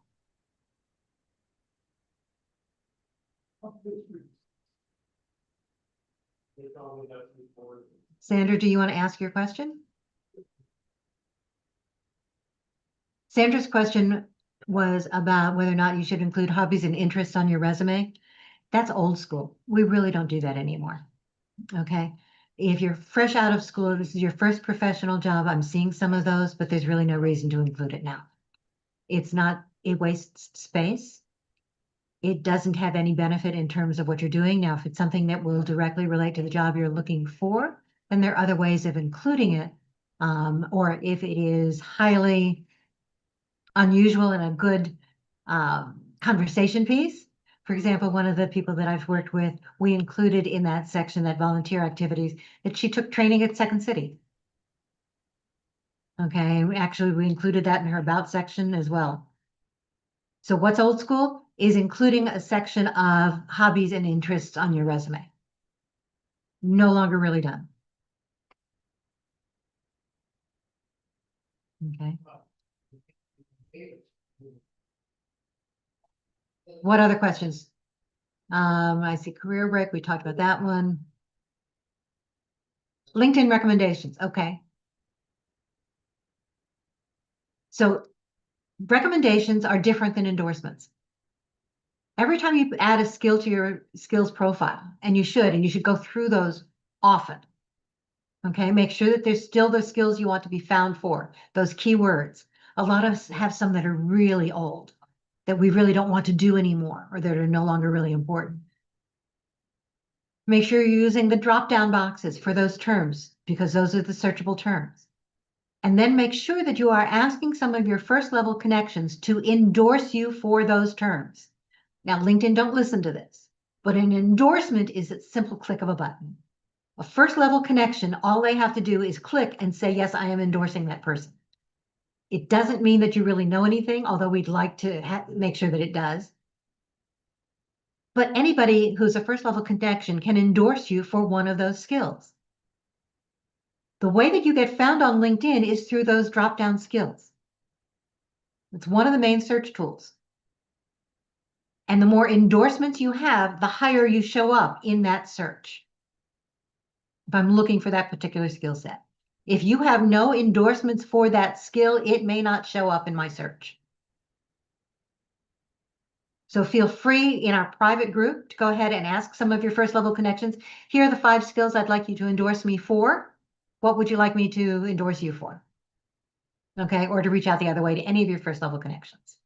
Sandra, do you want to ask your question? Sandra's question was about whether or not you should include hobbies and interests on your resume. That's old school. We really don't do that anymore. Okay. If you're fresh out of school, this is your first professional job. I'm seeing some of those, but there's really no reason to include it now. It wastes space. It doesn't have any benefit in terms of what you're doing. Now, if it's something that will directly relate to the job you're looking for, then there are other ways of including it. Or if it is highly unusual and a good conversation piece. For example, one of the people that I've worked with, we included in that section, that volunteer activities, that she took training at Second City. Okay, actually, we included that in her about section as well. So what's old school is including a section of hobbies and interests on your resume. No longer really done. Okay. What other questions? I see career break. We talked about that one. LinkedIn recommendations. Okay. So recommendations are different than endorsements. Every time you add a skill to your skills profile, and you should go through those often. Okay, make sure that there's still the skills you want to be found for, those keywords. A lot of us have some that are really old, that we really don't want to do anymore, or that are no longer really important. Make sure you're using the drop-down boxes for those terms, because those are the searchable terms. And then make sure that you are asking some of your first level connections to endorse you for those terms. Now, LinkedIn don't listen to this, but an endorsement is a simple click of a button. A first level connection, all they have to do is click and say, yes, I am endorsing that person. It doesn't mean that you really know anything, although we'd like to make sure that it does. But anybody who's a first level connection can endorse you for one of those skills. The way that you get found on LinkedIn is through those drop-down skills. It's one of the main search tools. And the more endorsements you have, the higher you show up in that search. If I'm looking for that particular skill set. If you have no endorsements for that skill, it may not show up in my search. So feel free in our private group to go ahead and ask some of your first level connections. Here are the 5 skills I'd like you to endorse me for. What would you like me to endorse you for? Okay, or to reach out the other way to any of your first level connections.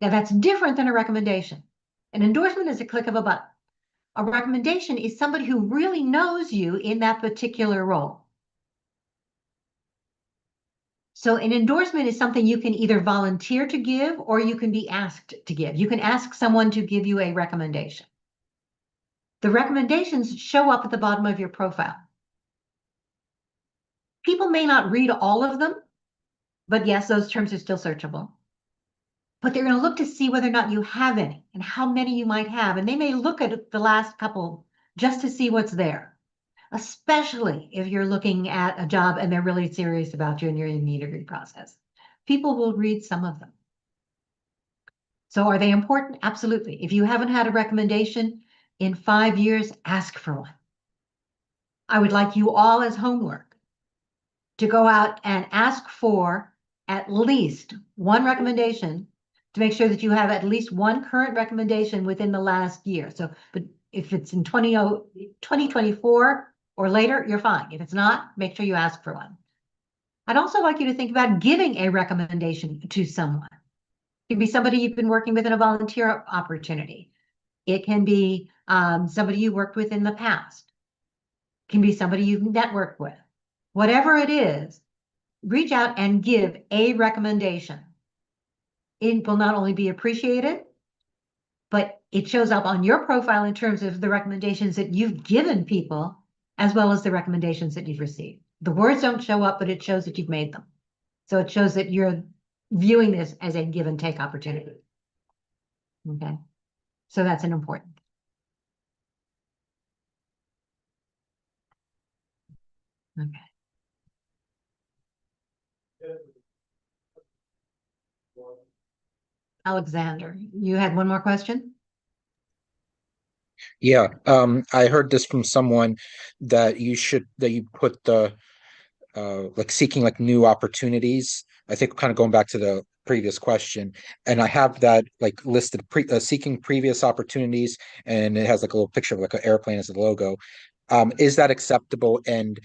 Now that's different than a recommendation. An endorsement is a click of a button. A recommendation is somebody who really knows you in that particular role. So an endorsement is something you can either volunteer to give or you can be asked to give. You can ask someone to give you a recommendation. The recommendations show up at the bottom of your profile. People may not read all of them, but yes, those terms are still searchable. But they're going to look to see whether or not you have any and how many you might have. And they may look at the last couple just to see what's there, especially if you're looking at a job and they're really serious about you and you're in the interview process. People will read some of them. So are they important? Absolutely. If you haven't had a recommendation in 5 years, ask for one. I would like you all as homework to go out and ask for at least one recommendation to make sure that you have at least one current recommendation within the last year. So, but if it's in 2024 or later, you're fine. If it's not, make sure you ask for one. I'd also like you to think about giving a recommendation to someone. It can be somebody you've been working with in a volunteer opportunity. It can be somebody you worked with in the past. It can be somebody you've networked with. Whatever it is, reach out and give a recommendation. It will not only be appreciated, but it shows up on your profile in terms of the recommendations that you've given people, as well as the recommendations that you've received. The words don't show up, but it shows that you've made them. So it shows that you're viewing this as a give and take opportunity. Okay, so that's an important. Okay. Alexander, you had one more question? Yeah, I heard this from someone that you put the like seeking like new opportunities. I think kind of going back to the previous question, and I have that like listed seeking previous opportunities, and it has like a little picture of like an airplane as the logo. Is that acceptable? And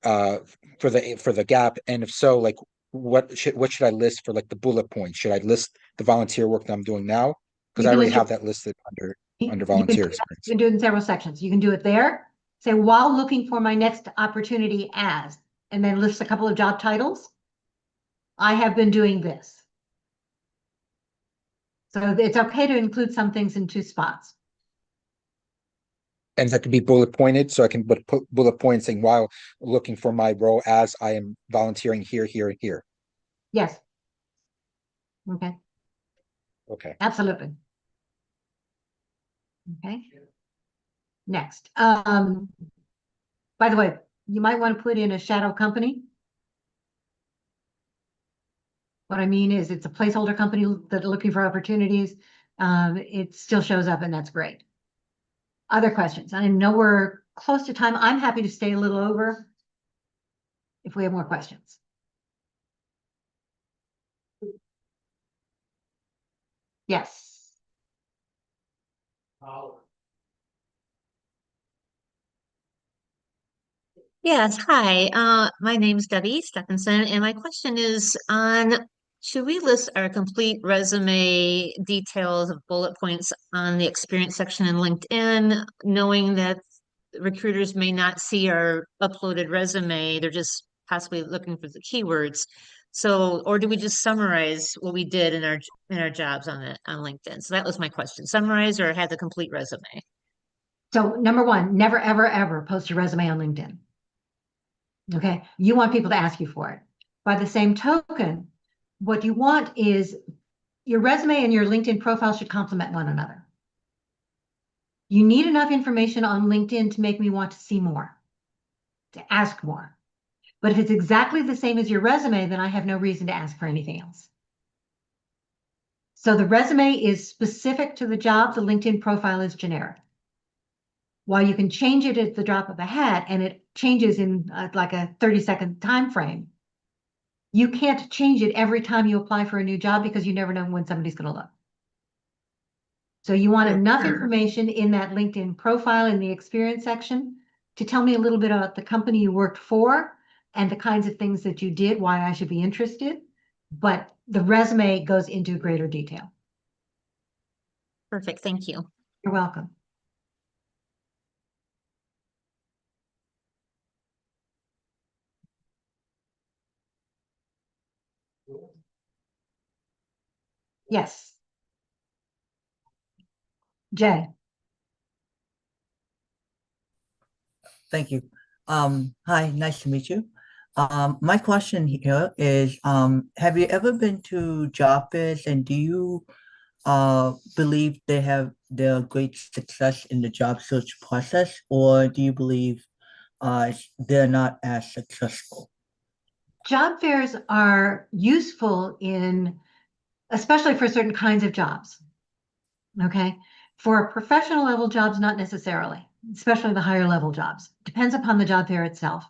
uh, for the gap, and if so, like what should I list for like the bullet points? Should I list the volunteer work that I'm doing now? Because You I can already list your have that listed under You volunteer you experience. can do it in several sections. You can do it there, say while looking for my next opportunity as, and then list a couple of job titles. I have been doing this. So it's okay to include some things in two spots. And that could be bullet pointed, so I can put bullet points saying while looking for my role as I am volunteering here, here, and here. Yes. Okay, Okay. absolutely. Okay. Next. By the way, you might want to put in a shadow company. What I mean is it's a placeholder company that are looking for opportunities. It still shows up and that's great. Other questions? I know we're close to time. I'm happy to stay a little over if we have more questions. Yes. Yes, hi. My name's Debbie Stephenson, and my question is on should we list our complete resume details of bullet points on the experience section in LinkedIn, knowing that recruiters may not see our uploaded resume, they're just possibly looking for the keywords. So, or do we just summarize what we did in our jobs on LinkedIn? So that was my question. Summarize or have the complete resume? So number one, never, ever, ever post your resume on LinkedIn. Okay, you want people to ask you for it. By the same token, what you want is your resume and your LinkedIn profile should complement one another. You need enough information on LinkedIn to make me want to see more, to ask more. But if it's exactly the same as your resume, then I have no reason to ask for anything else. So the resume is specific to the job, the LinkedIn profile is generic. While you can change it at the drop of a hat and it changes in like a 30-second time frame, you can't change it every time you apply for a new job because you never know when somebody's going to look. So you want enough information in that LinkedIn profile in the experience section to tell me a little bit about the company you worked for and the kinds of things that you did, why I should be interested. But the resume goes into greater detail. Perfect, thank you. You're welcome. Yes. Jay. Thank you. Hi, nice to meet you. My question here is, have you ever been to job fairs and do you believe their great success in the job search process, or do you believe they're not as successful? Job fairs are useful in, especially for certain kinds of jobs. Okay. For professional level jobs, not necessarily, especially the higher level jobs. Depends upon the job fair itself.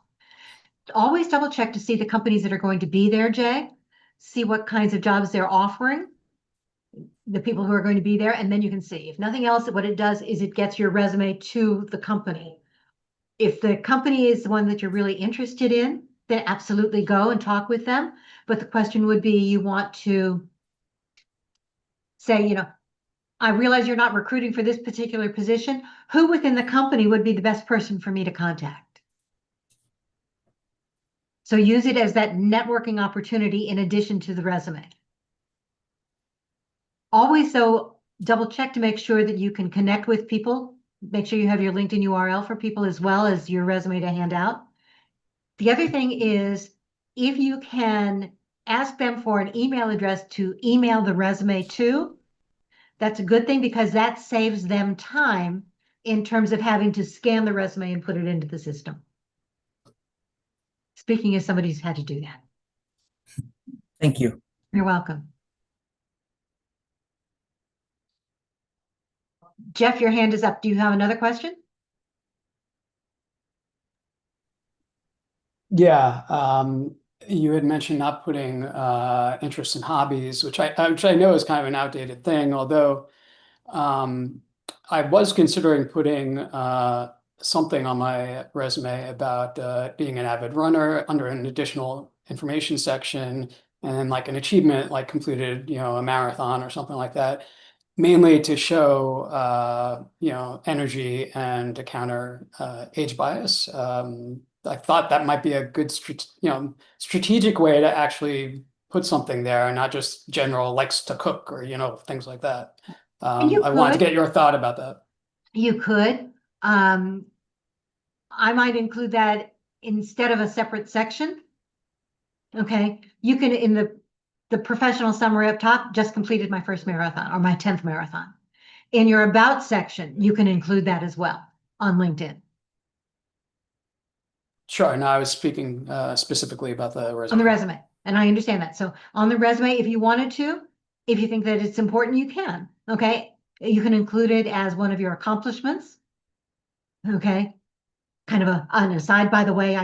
Always double check to see the companies that are going to be there, Jay. See what kinds of jobs they're offering, the people who are going to be there, and then you can see. If nothing else, what it does is it gets your resume to the company. If the company is the one that you're really interested in, then absolutely go and talk with them. But the question would be, you want to say, I realize you're not recruiting for this particular position. Who within the company would be the best person for me to contact? So use it as that networking opportunity in addition to the resume. Always, though, double check to make sure that you can connect with people. Make sure you have your LinkedIn URL for people as well as your resume to hand out. The other thing is, if you can ask them for an email address to email the resume to, that's a good thing because that saves them time in terms of having to scan the resume and put it into the system. speaking as somebody who's had to do that. Thank you. You're welcome. Jeff, your hand is up. Do you have another question? Yeah, you had mentioned not putting interest in hobbies, which I know is kind of an outdated thing, although I was considering putting something on my resume about being an avid runner under an additional information section, and then like an achievement, like completed, a marathon or something like that, mainly to show, energy and to counter age bias. I thought that might be a good, strategic way to actually put something there, and not just general likes to cook or, things like that. I wanted to get your thought about that. You could. I might include that instead of a separate section. Okay, you can, in the professional summary up top, just completed my first marathon or my 10th marathon. In your about section, you can include that as well on LinkedIn. Sure. No, I was speaking specifically about the resume. On the resume, and I understand that. So on the resume, if you wanted to, if you think that it's important, you can. Okay, you can include it as one of your accomplishments. Okay, kind of an aside, by the way,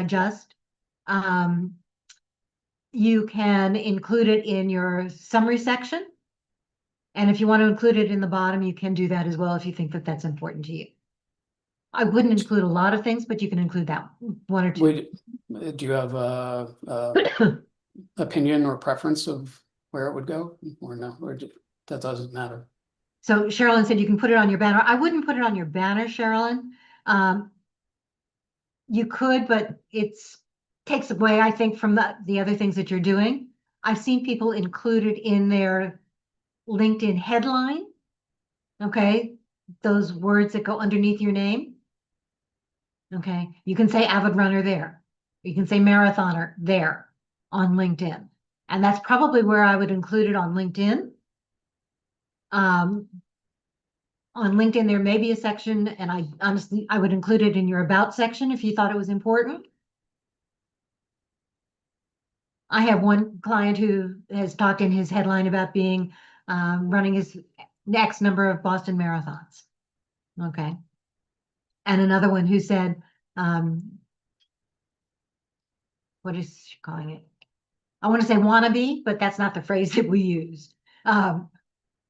you can include it in your summary section. And if you want to include it in the bottom, you can do that as well if you think that that's important to you. I wouldn't include a lot of things, but you can include that one or two. Do you have a opinion or preference of where it would go, or no, that doesn't matter? So Sherilyn said you can put it on your banner. I wouldn't put it on your banner, Sherilyn. You could, but takes away, I think, from the other things that you're doing. I've seen people include it in their LinkedIn headline. Okay, those words that go underneath your name. Okay, you can say avid runner there. You can say marathoner there on LinkedIn. And that's probably where I would include it on LinkedIn. On LinkedIn, there may be a section, and I would include it in your about section if you thought it was important. I have one client who has talked in his headline about running his X number of Boston marathons. Okay. And another one who said, what is she calling it? I want to say wannabe, but that's not the phrase that we use.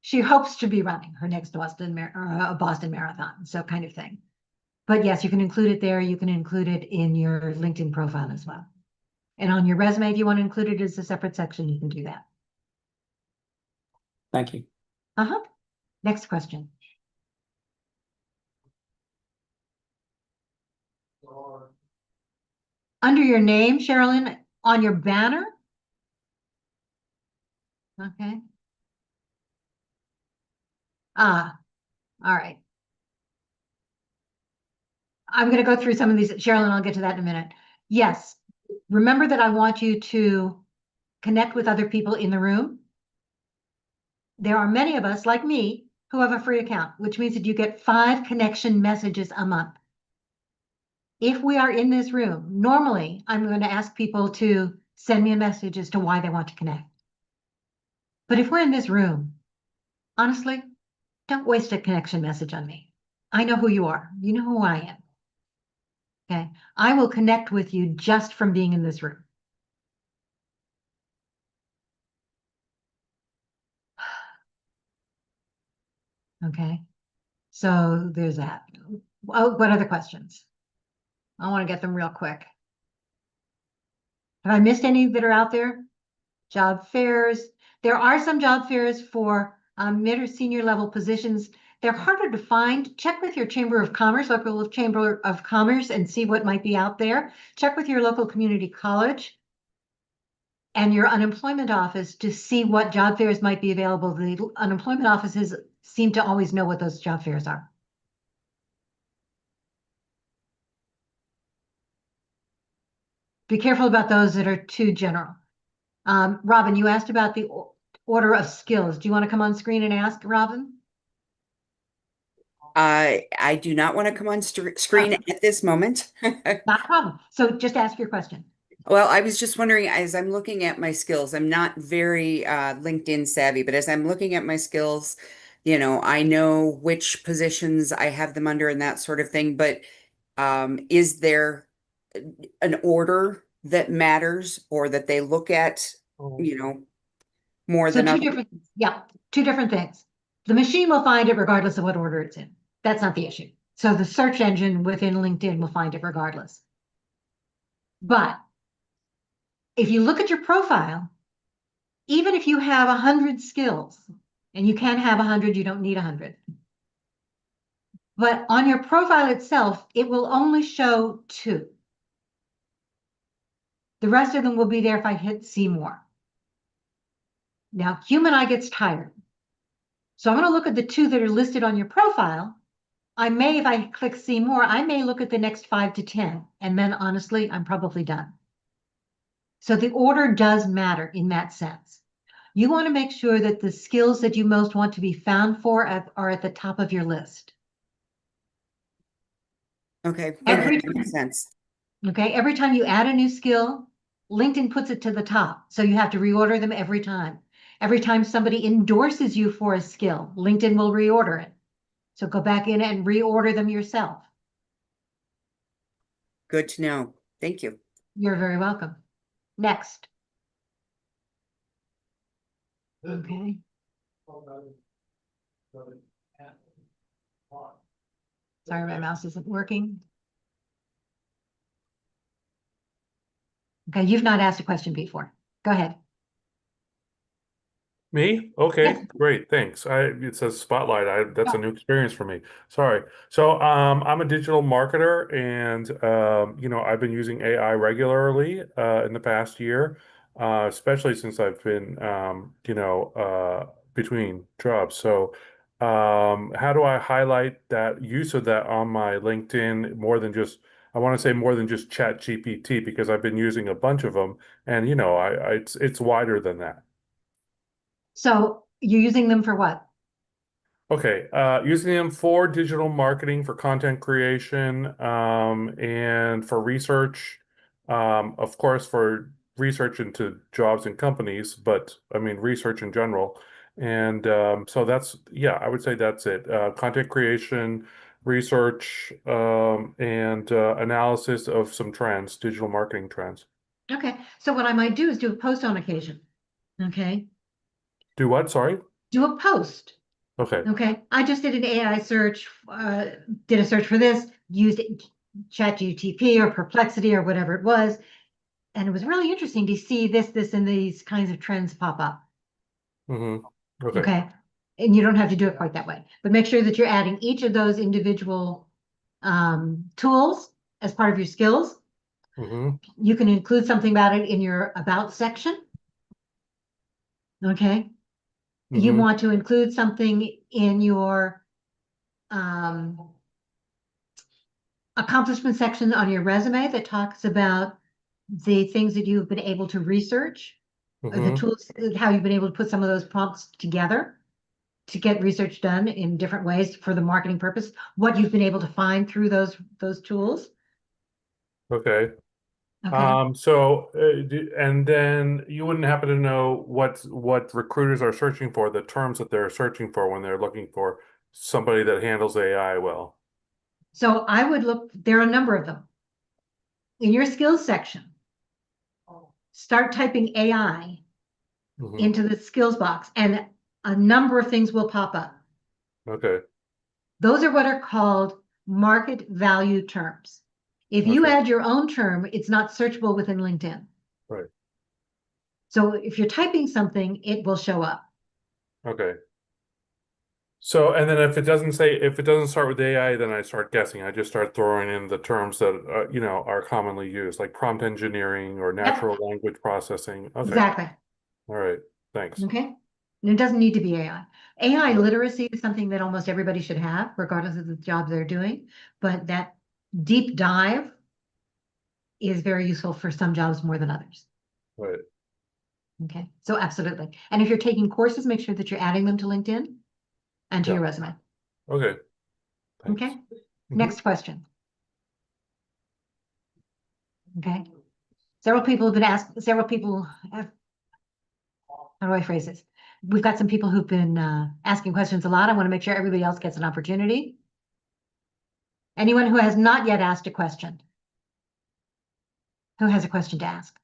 She hopes to be running her next Boston Marathon, so kind of thing. But yes, you can include it there. You can include it in your LinkedIn profile as well. And on your resume, if you want to include it as a separate section, you can do that. Thank you. Next question. Under your name, Sherilyn, on your banner. Okay. All right. I'm going to go through some of these. Sherilyn, I'll get to that in a minute. Yes. Remember that I want you to connect with other people in the room. There are many of us, like me, who have a free account, which means that you get 5 connection messages a month. If we are in this room, normally I'm going to ask people to send me a message as to why they want to connect. But if we're in this room, honestly, don't waste a connection message on me. I know who you are. You know who I am. Okay. I will connect with you just from being in this room. Okay. So there's that. Oh, what other questions? I want to get them real quick. Have I missed any that are out there? Job fairs. There are some job fairs for mid or senior level positions. They're harder to find. Check with your Chamber of Commerce, local Chamber of Commerce, and see what might be out there. Check with your local community college and your unemployment office to see what job fairs might be available. The unemployment offices seem to always know what those job fairs are. Be careful about those that are too general. Robin, you asked about the order of skills. Do you want to come on screen and ask, Robin? I do not want to come on screen at this moment. Not a problem. So just ask your question. Well, I was just wondering, as I'm looking at my skills, I'm not very LinkedIn savvy, but as I'm looking at my skills, I know which positions I have them under and that sort of thing. But is there an order that matters or that they look at, more So than two others? different, yeah, two different things. The machine will find it regardless of what order it's in. That's not the issue. So the search engine within LinkedIn will find it regardless. But if you look at your profile, even if you have 100 skills, and you can have 100, you don't need 100. But on your profile itself, it will only show 2. The rest of them will be there if I hit see more. Now, human eye gets tired. So I'm going to look at the 2 that are listed on your profile. I may, if I click see more, I may look at the next 5 to 10. And then honestly, I'm probably done. So the order does matter in that sense. You want to make sure that the skills that you most want to be found for are at the top of your list. Okay, Every that makes sense. Okay, every time you add a new skill, LinkedIn puts it to the top. So you have to reorder them every time. Every time somebody endorses you for a skill, LinkedIn will reorder it. So go back in and reorder them yourself. Good to know. Thank you. You're very welcome. Next. Okay. Sorry, my mouse isn't working. Okay, you've not asked a question before. Go ahead. Me? Okay, Yes. great, thanks. It says spotlight. That's a new experience for me. Sorry. So, I'm a digital marketer, and I've been using AI regularly in the past year, especially since I've been between jobs. So, how do I highlight that use of that on my LinkedIn more than just, I want to say more than just Chat GPT, because I've been using a bunch of them, and it's wider than that. So you're using them for what? Okay, using them for digital marketing, for content creation, and for research. Of course, for research into jobs and companies, but I mean research in general. And so yeah, I would say that's it. Content creation, research, and analysis of some trends, digital marketing trends. Okay, so what I might do is do a post on occasion. Okay, Do what? Sorry? do a post. Okay. Okay, I just did an AI search, did a search for this, used ChatGPT or Perplexity or whatever it was, and it was really interesting to see this, and these kinds of trends pop up. Mm-hmm. Okay. Okay, and you don't have to do it quite that way, but make sure that you're adding each of those individual tools as part of your skills. Mm-hmm. You can include something about it in your about section. Okay, you Mm-hmm. want to include something in your accomplishment section on your resume that talks about the things that you've been able to research, or the Mm-hmm. tools, how you've been able to put some of those prompts together to get research done in different ways for the marketing purpose, what you've been able to find through those tools. Okay. Okay. And then you wouldn't happen to know what recruiters are searching for, the terms that they're searching for when they're looking for somebody that handles AI well. So I would look, there are a number of them. In your skills section, start typing AI Mm-hmm. into the skills box, and a number of things will pop up. Okay. Those are what are called market value terms. If you Okay. add your own term, it's not searchable within LinkedIn. Right. So if you're typing something, it will show up. Okay. So, and then if it doesn't start with AI, then I start guessing. I just start throwing in the terms that are commonly used, like prompt engineering or natural language processing. Okay. Exactly. All right. Thanks. Okay. And it doesn't need to be AI. AI literacy is something that almost everybody should have, regardless of the job they're doing. But that deep dive is very useful for some jobs more than others. Right. Okay. So absolutely. And if you're taking courses, make sure that you're adding them to LinkedIn and to Yeah. your resume. Okay. Thanks. Okay. Next question. Okay. Several people have been asked, several people have, how do I phrase this? We've got some people who've been asking questions a lot. I want to make sure everybody else gets an opportunity. Anyone who has not yet asked a question? Who has a question to ask?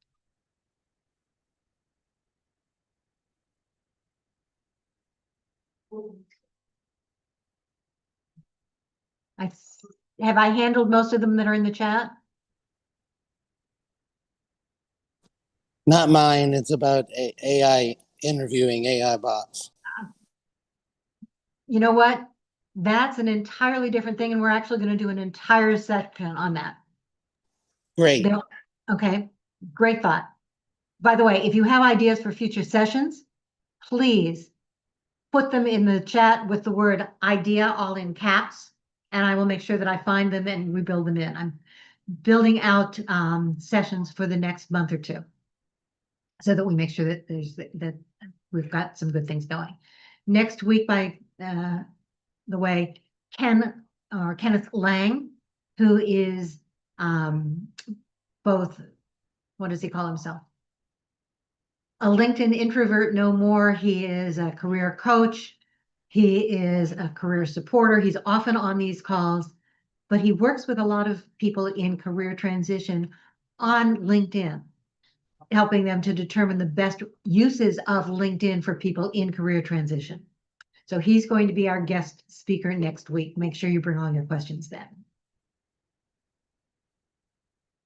Have I handled most of them that are in the chat? Not mine. It's about AI, interviewing AI bots. You know what? That's an entirely different thing, and we're actually going to do an entire section on that. Great. Okay, great thought. By the way, if you have ideas for future sessions, please put them in the chat with the word idea all in caps, and I will make sure that I find them and we build them in. I'm building out sessions for the next month or two so that we make sure that that we've got some good things going. Next week, by the way, Kenneth Lang, who is both, what does he call himself? A LinkedIn introvert no more. He is a career coach. He is a career supporter. He's often on these calls, but he works with a lot of people in career transition on LinkedIn, helping them to determine the best uses of LinkedIn for people in career transition. So he's going to be our guest speaker next week. Make sure you bring all your questions then.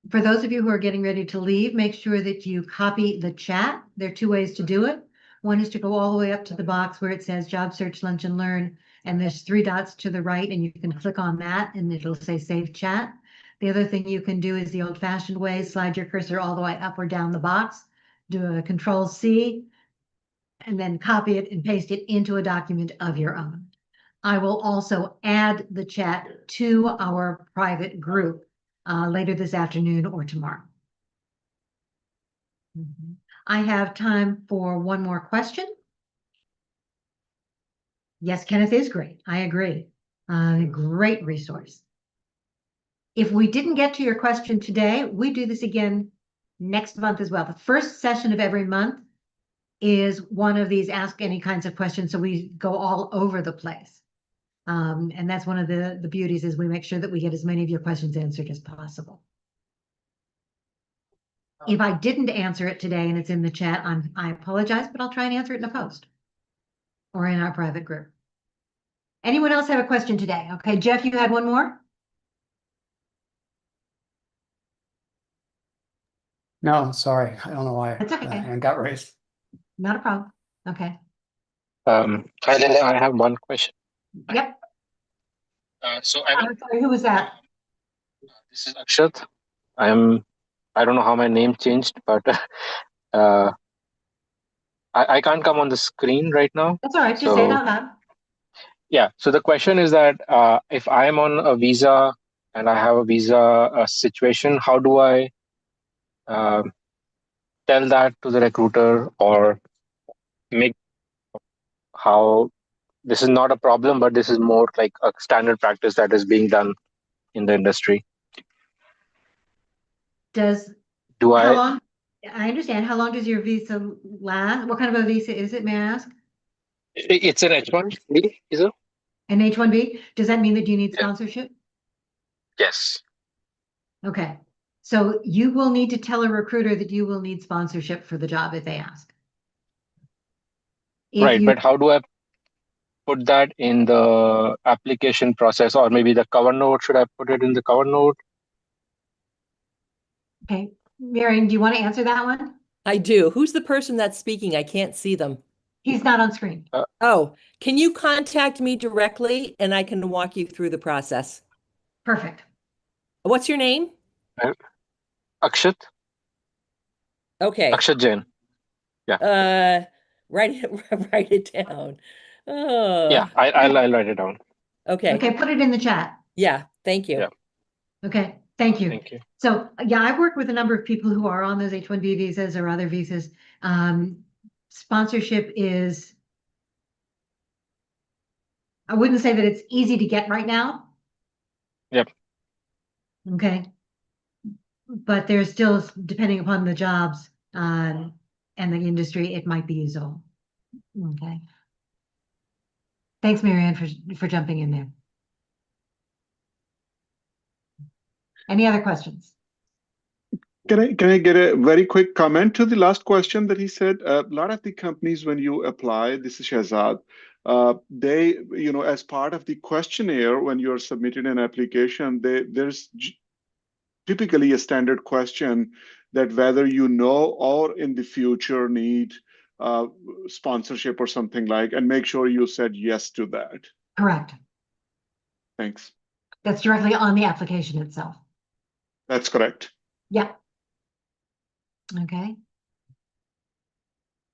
For those of you who are getting ready to leave, make sure that you copy the chat. There are two ways to do it. One is to go all the way up to the box where it says Job Search Lunch and Learn, and there's 3 dots to the right, and you can click on that, and it'll say Save Chat. The other thing you can do is the old-fashioned way, slide your cursor all the way up or down the box, do a Control-C, and then copy it and paste it into a document of your own. I will also add the chat to our private group later this afternoon or tomorrow. I have time for one more question. Yes, Kenneth is great. I agree. Great resource. If we didn't get to your question today, we do this again next month as well. The first session of every month is one of these ask any kinds of questions, so we go all over the place. And that's one of the beauties, is we make sure that we get as many of your questions answered as possible. If I didn't answer it today and it's in the chat, I apologize, but I'll try and answer it in a post or in our private group. Anyone else have a question today? Okay, Jeff, you had one more? No, sorry. I don't know why That's okay. hand got raised. Not a problem. Okay. Hi, Linda. I have one question. Yep. So I'm sorry, who was that? this is Akshat. I don't know how my name changed, but I can't come on the screen right now. That's all right. Just say it out loud. Yeah. So the question is that if I'm on a visa and I have a visa situation, how do I tell that to the recruiter, or make how this is not a problem, but this is more like a standard practice that is being done in the industry? How I long? I understand. How long does your visa last? What kind of a visa is it, may I ask? It's an H1B visa. An H-1B? Does that mean that you need sponsorship? Yes. Okay. So you will need to tell a recruiter that you will need sponsorship for the job if they ask. Right, but how do I put that in the application process, or maybe the cover note? Should I put it in the cover note? Okay. Marion, do you want to answer that one? I do. Who's the person that's speaking? I can't see them. He's not on screen. Oh, can you contact me directly and I can walk you through the process? Perfect. What's your name? Akshat. Okay. Akshat Jain. Yeah. Write it down. Yeah, I'll write it down. Okay. Okay, put it in the chat. Yeah, thank you. Yeah. Okay, thank you. Thank you. So yeah, I've worked with a number of people who are on those H-1B visas or other visas. Sponsorship is, I wouldn't say that it's easy to get right now. Yep. Okay. but there's still, depending upon the jobs, and the industry, it might be usable. Okay. Thanks, Marianne, for jumping in there. Any other questions? Can I get a very quick comment to the last question that he said? A lot of the companies, when you apply, this is Shahzad, they, as part of the questionnaire, when you're submitting an application, there's typically a standard question that whether you know or in the future need sponsorship or something like, and make sure you said yes to that. Correct. Thanks. That's directly on the application itself. That's correct. Yeah. Okay.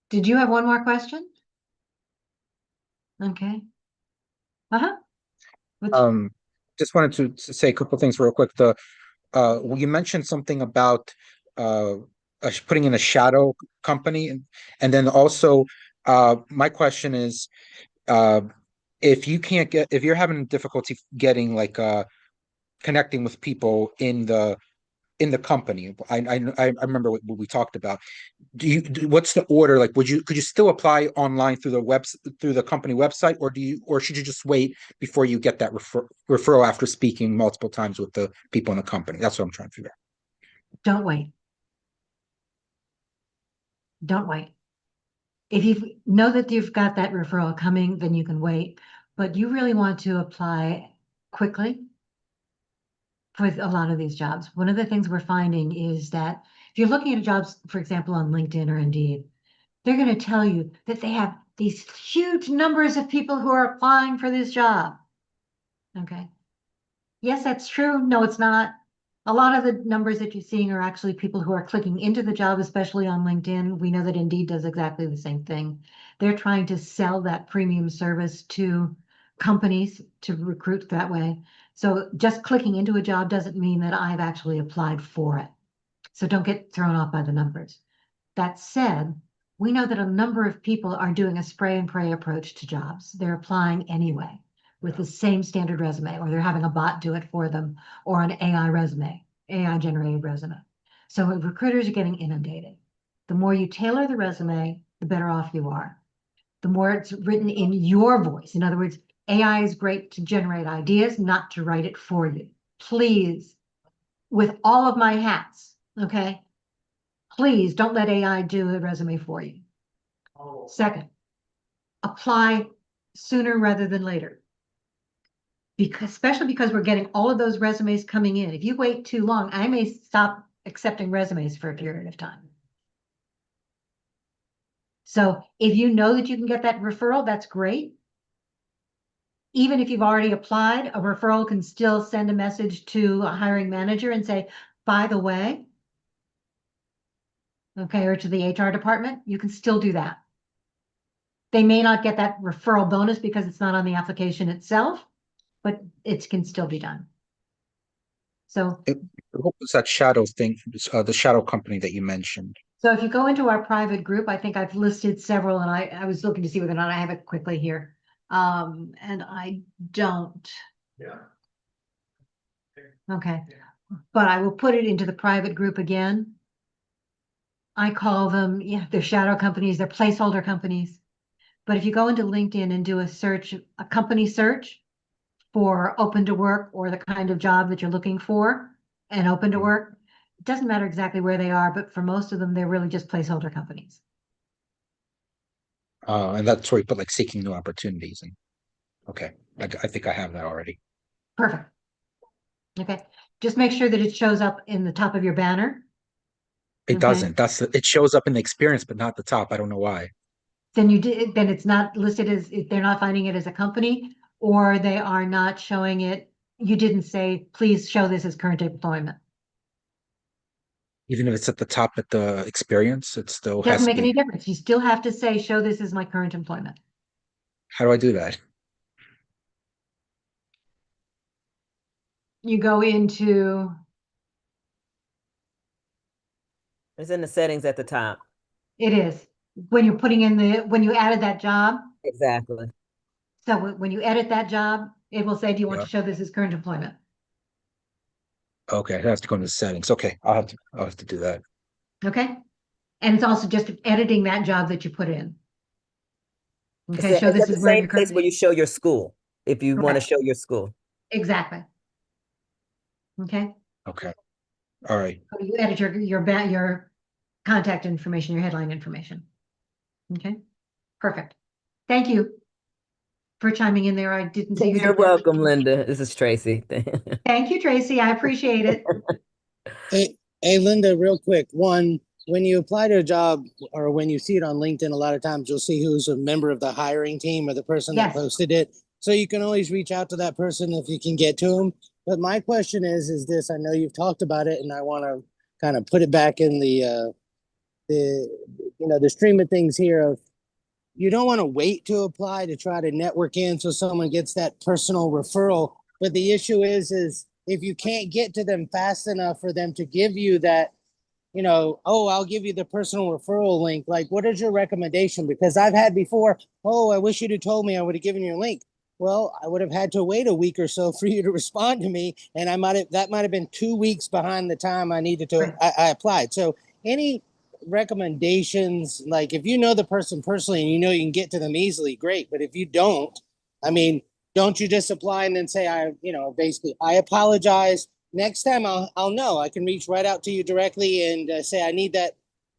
Did you have one more question? Okay. Just wanted to say a couple things real quick. You mentioned something about putting in a shadow company, and then also my question is, if you're having difficulty getting like connecting with people in the company, I remember what we talked about. What's the order? Like, could you still apply online through the company website, or should you just wait before you get that referral after speaking multiple times with the people in the company? That's what I'm trying to figure out. Don't wait. Don't wait. If you know that you've got that referral coming, then you can wait. But you really want to apply quickly for a lot of these jobs. One of the things we're finding is that if you're looking at jobs, for example, on LinkedIn or Indeed, they're going to tell you that they have these huge numbers of people who are applying for this job. Okay. Yes, that's true. No, it's not. A lot of the numbers that you're seeing are actually people who are clicking into the job, especially on LinkedIn. We know that Indeed does exactly the same thing. They're trying to sell that premium service to companies to recruit that way. So just clicking into a job doesn't mean that I've actually applied for it. So don't get thrown off by the numbers. That said, we know that a number of people are doing a spray and pray approach to jobs. They're applying anyway with the same standard resume, or they're having a bot do it for them, or an AI resume, AI generated resume. So recruiters are getting inundated. The more you tailor the resume, the better off you are. The more it's written in your voice. In other words, AI is great to generate ideas, not to write it for you. Please, with all of my hats, okay? Please don't let AI do a resume for you. Second, apply sooner rather than later. Especially because we're getting all of those resumes coming in. If you wait too long, I may stop accepting resumes for a period of time. So if you know that you can get that referral, that's great. Even if you've already applied, a referral can still send a message to a hiring manager and say, by the way, okay, or to the HR department, you can still do that. They may not get that referral bonus because it's not on the application itself, but it can still be done. So What was that shadow thing, the shadow company that you mentioned? So if you go into our private group, I think I've listed several, and I was looking to see whether or not I have it quickly here. And I don't. Yeah. Okay. But I will put it into the private group again. I call them, yeah, they're shadow companies, they're placeholder companies. But if you go into LinkedIn and do a search, a company search for open to work or the kind of job that you're looking for and open to work, it doesn't matter exactly where they are, but for most of them, they're really just placeholder companies. And that's where you put like seeking new opportunities. And okay, I think I have that already. Perfect. Okay, just make sure that it shows up in the top of your banner. It doesn't. It shows up in the experience, but not the top. I don't know why. Then then it's not listed as, they're not finding it as a company, or they are not showing it. You didn't say, please show this as current employment. Even if it's at the top at the experience, it still has Doesn't to make any be. difference. You still have to say, show this as my current employment. How do I do that? You go into, It's in the settings at the top. it is, when you're putting in when you added that job. Exactly. So when you edit that job, it will say, do you want Yeah. to show this as current employment? Okay, I have to go into the settings. Okay, I'll have to do that. Okay? And it's also just editing that job that you put in. It's Okay, show it's this at the is where same you're place where you show your school, if you want to Correct. show your school. Exactly. Okay? Okay. All right. So you edit your contact information, your headline information. Okay? Perfect. Thank you for chiming in there. I didn't see who You're did that. welcome, Linda. This is Tracy. Thank you, Tracy. I appreciate it. Hey, Linda, real quick. One, when you apply to a job or when you see it on LinkedIn, a lot of times you'll see who's a member of the hiring team or the person that Yes. posted it. So you can always reach out to that person if you can get to them. But my question is this, I know you've talked about it and I want to kind of put it back in the stream of things here of you don't want to wait to apply to try to network in so someone gets that personal referral. But the issue is if you can't get to them fast enough for them to give you that, oh, I'll give you the personal referral link. Like, what is your recommendation? Because I've had before, oh, I wish you'd have told me, I would have given you a link. Well, I would have had to wait a week or so for you to respond to me. And that might have been 2 weeks behind the time I needed to, I applied. So any recommendations, like if you know the person personally and you know you can get to them easily, great. But if you don't, I mean, don't you just apply and then say, basically, I apologize. Next time I'll know. I can reach right out to you directly and say, I need that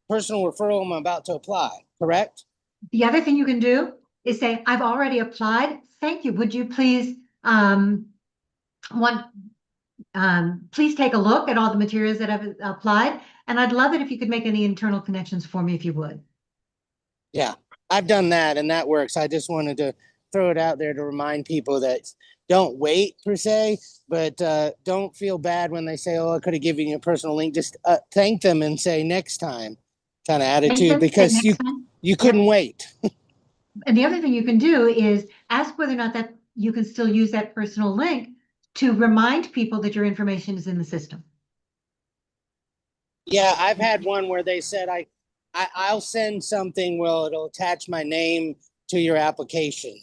personal referral. I'm about to apply. Correct? The other thing you can do is say, I've already applied. Thank you. Would you please please take a look at all the materials that I've applied. And I'd love it if you could make any internal connections for me if you would. Yeah, I've done that and that works. I just wanted to throw it out there to remind people that don't wait per se, but don't feel bad when they say, oh, I could have given you a personal link. Just thank them and say next time kind of attitude because you couldn't wait. And the other thing you can do is ask whether or not that you can still use that personal link to remind people that your information is in the system. Yeah, I've had one where they said I'll send something. Well, it'll attach my name to your application.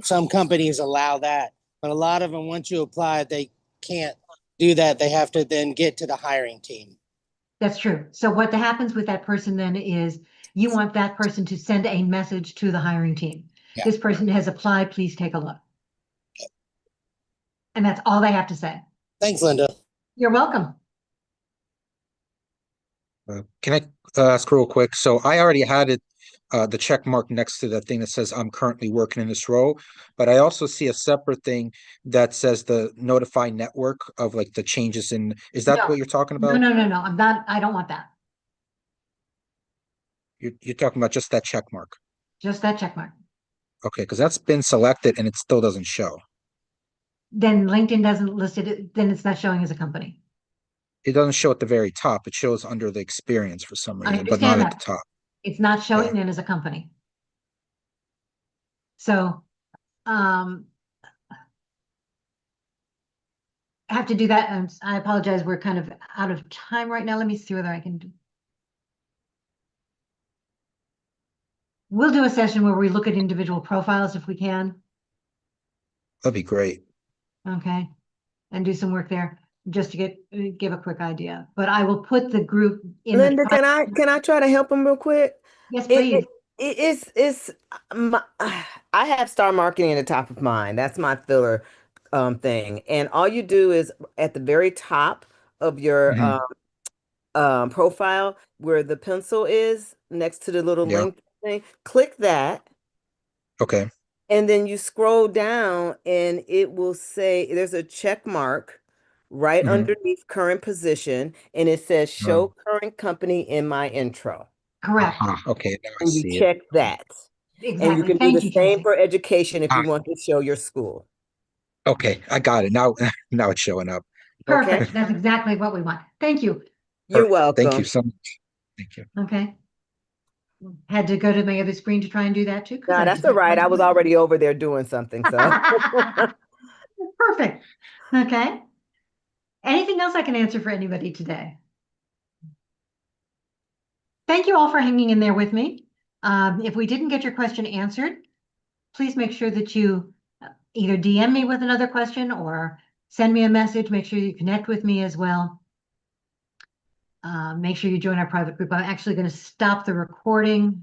Some companies allow that, but a lot of them, once you apply, they can't do that. They have to then get to the hiring team. That's true. So what happens with that person then is you want that person to send a message to the hiring team. Yeah. This person has applied, please take a look. And that's all they have to say. Thanks, Linda. You're welcome. Can I ask real quick? So I already had it, the check mark next to the thing that says I'm currently working in this role, but I also see a separate thing that says the notify network of like the changes in, is that No. what you're talking about? No. I'm not, I don't want that. You're talking about just that check mark. Just that check mark. Okay, because that's been selected and it still doesn't show. Then LinkedIn doesn't list it, then it's not showing as a company. It doesn't show at the very top. It shows under the experience for some I reason, but not understand at the that. top. It's not showing then as a company. So, I have to do that. And I apologize. We're kind of out of time right now. Let me see whether I can do. We'll do a session where we look at individual profiles if we can. That'd be great. Okay. And do some work there just to give a quick idea. But I will put the group in. Linda, can I try to help him real quick? Yes, please. It's I have star marketing at the top of mine. That's my filler thing. And all you do is at the very top of your profile where the pencil is next to the little link thing, click that. Okay. And then you scroll down and it will say there's a check mark right underneath current position and it says show current company in my intro. Correct. Okay, now I And you see check that. Exactly. And you can Thank do you, the same Tracy. for education if you want to show your school. Okay, I got it. Now now it's showing up. Perfect. Okay. That's exactly what we want. Thank you. You're Perfect. welcome. Thank you so much. Thank you. Okay. Had to go to my other screen to try and do that too. No, that's all right. I was already over there doing something, so. Perfect. Okay. Anything else I can answer for anybody today? Thank you all for hanging in there with me. If we didn't get your question answered, please make sure that you either DM me with another question or send me a message. Make sure you connect with me as well. Make sure you join our private group. I'm actually going to stop the recording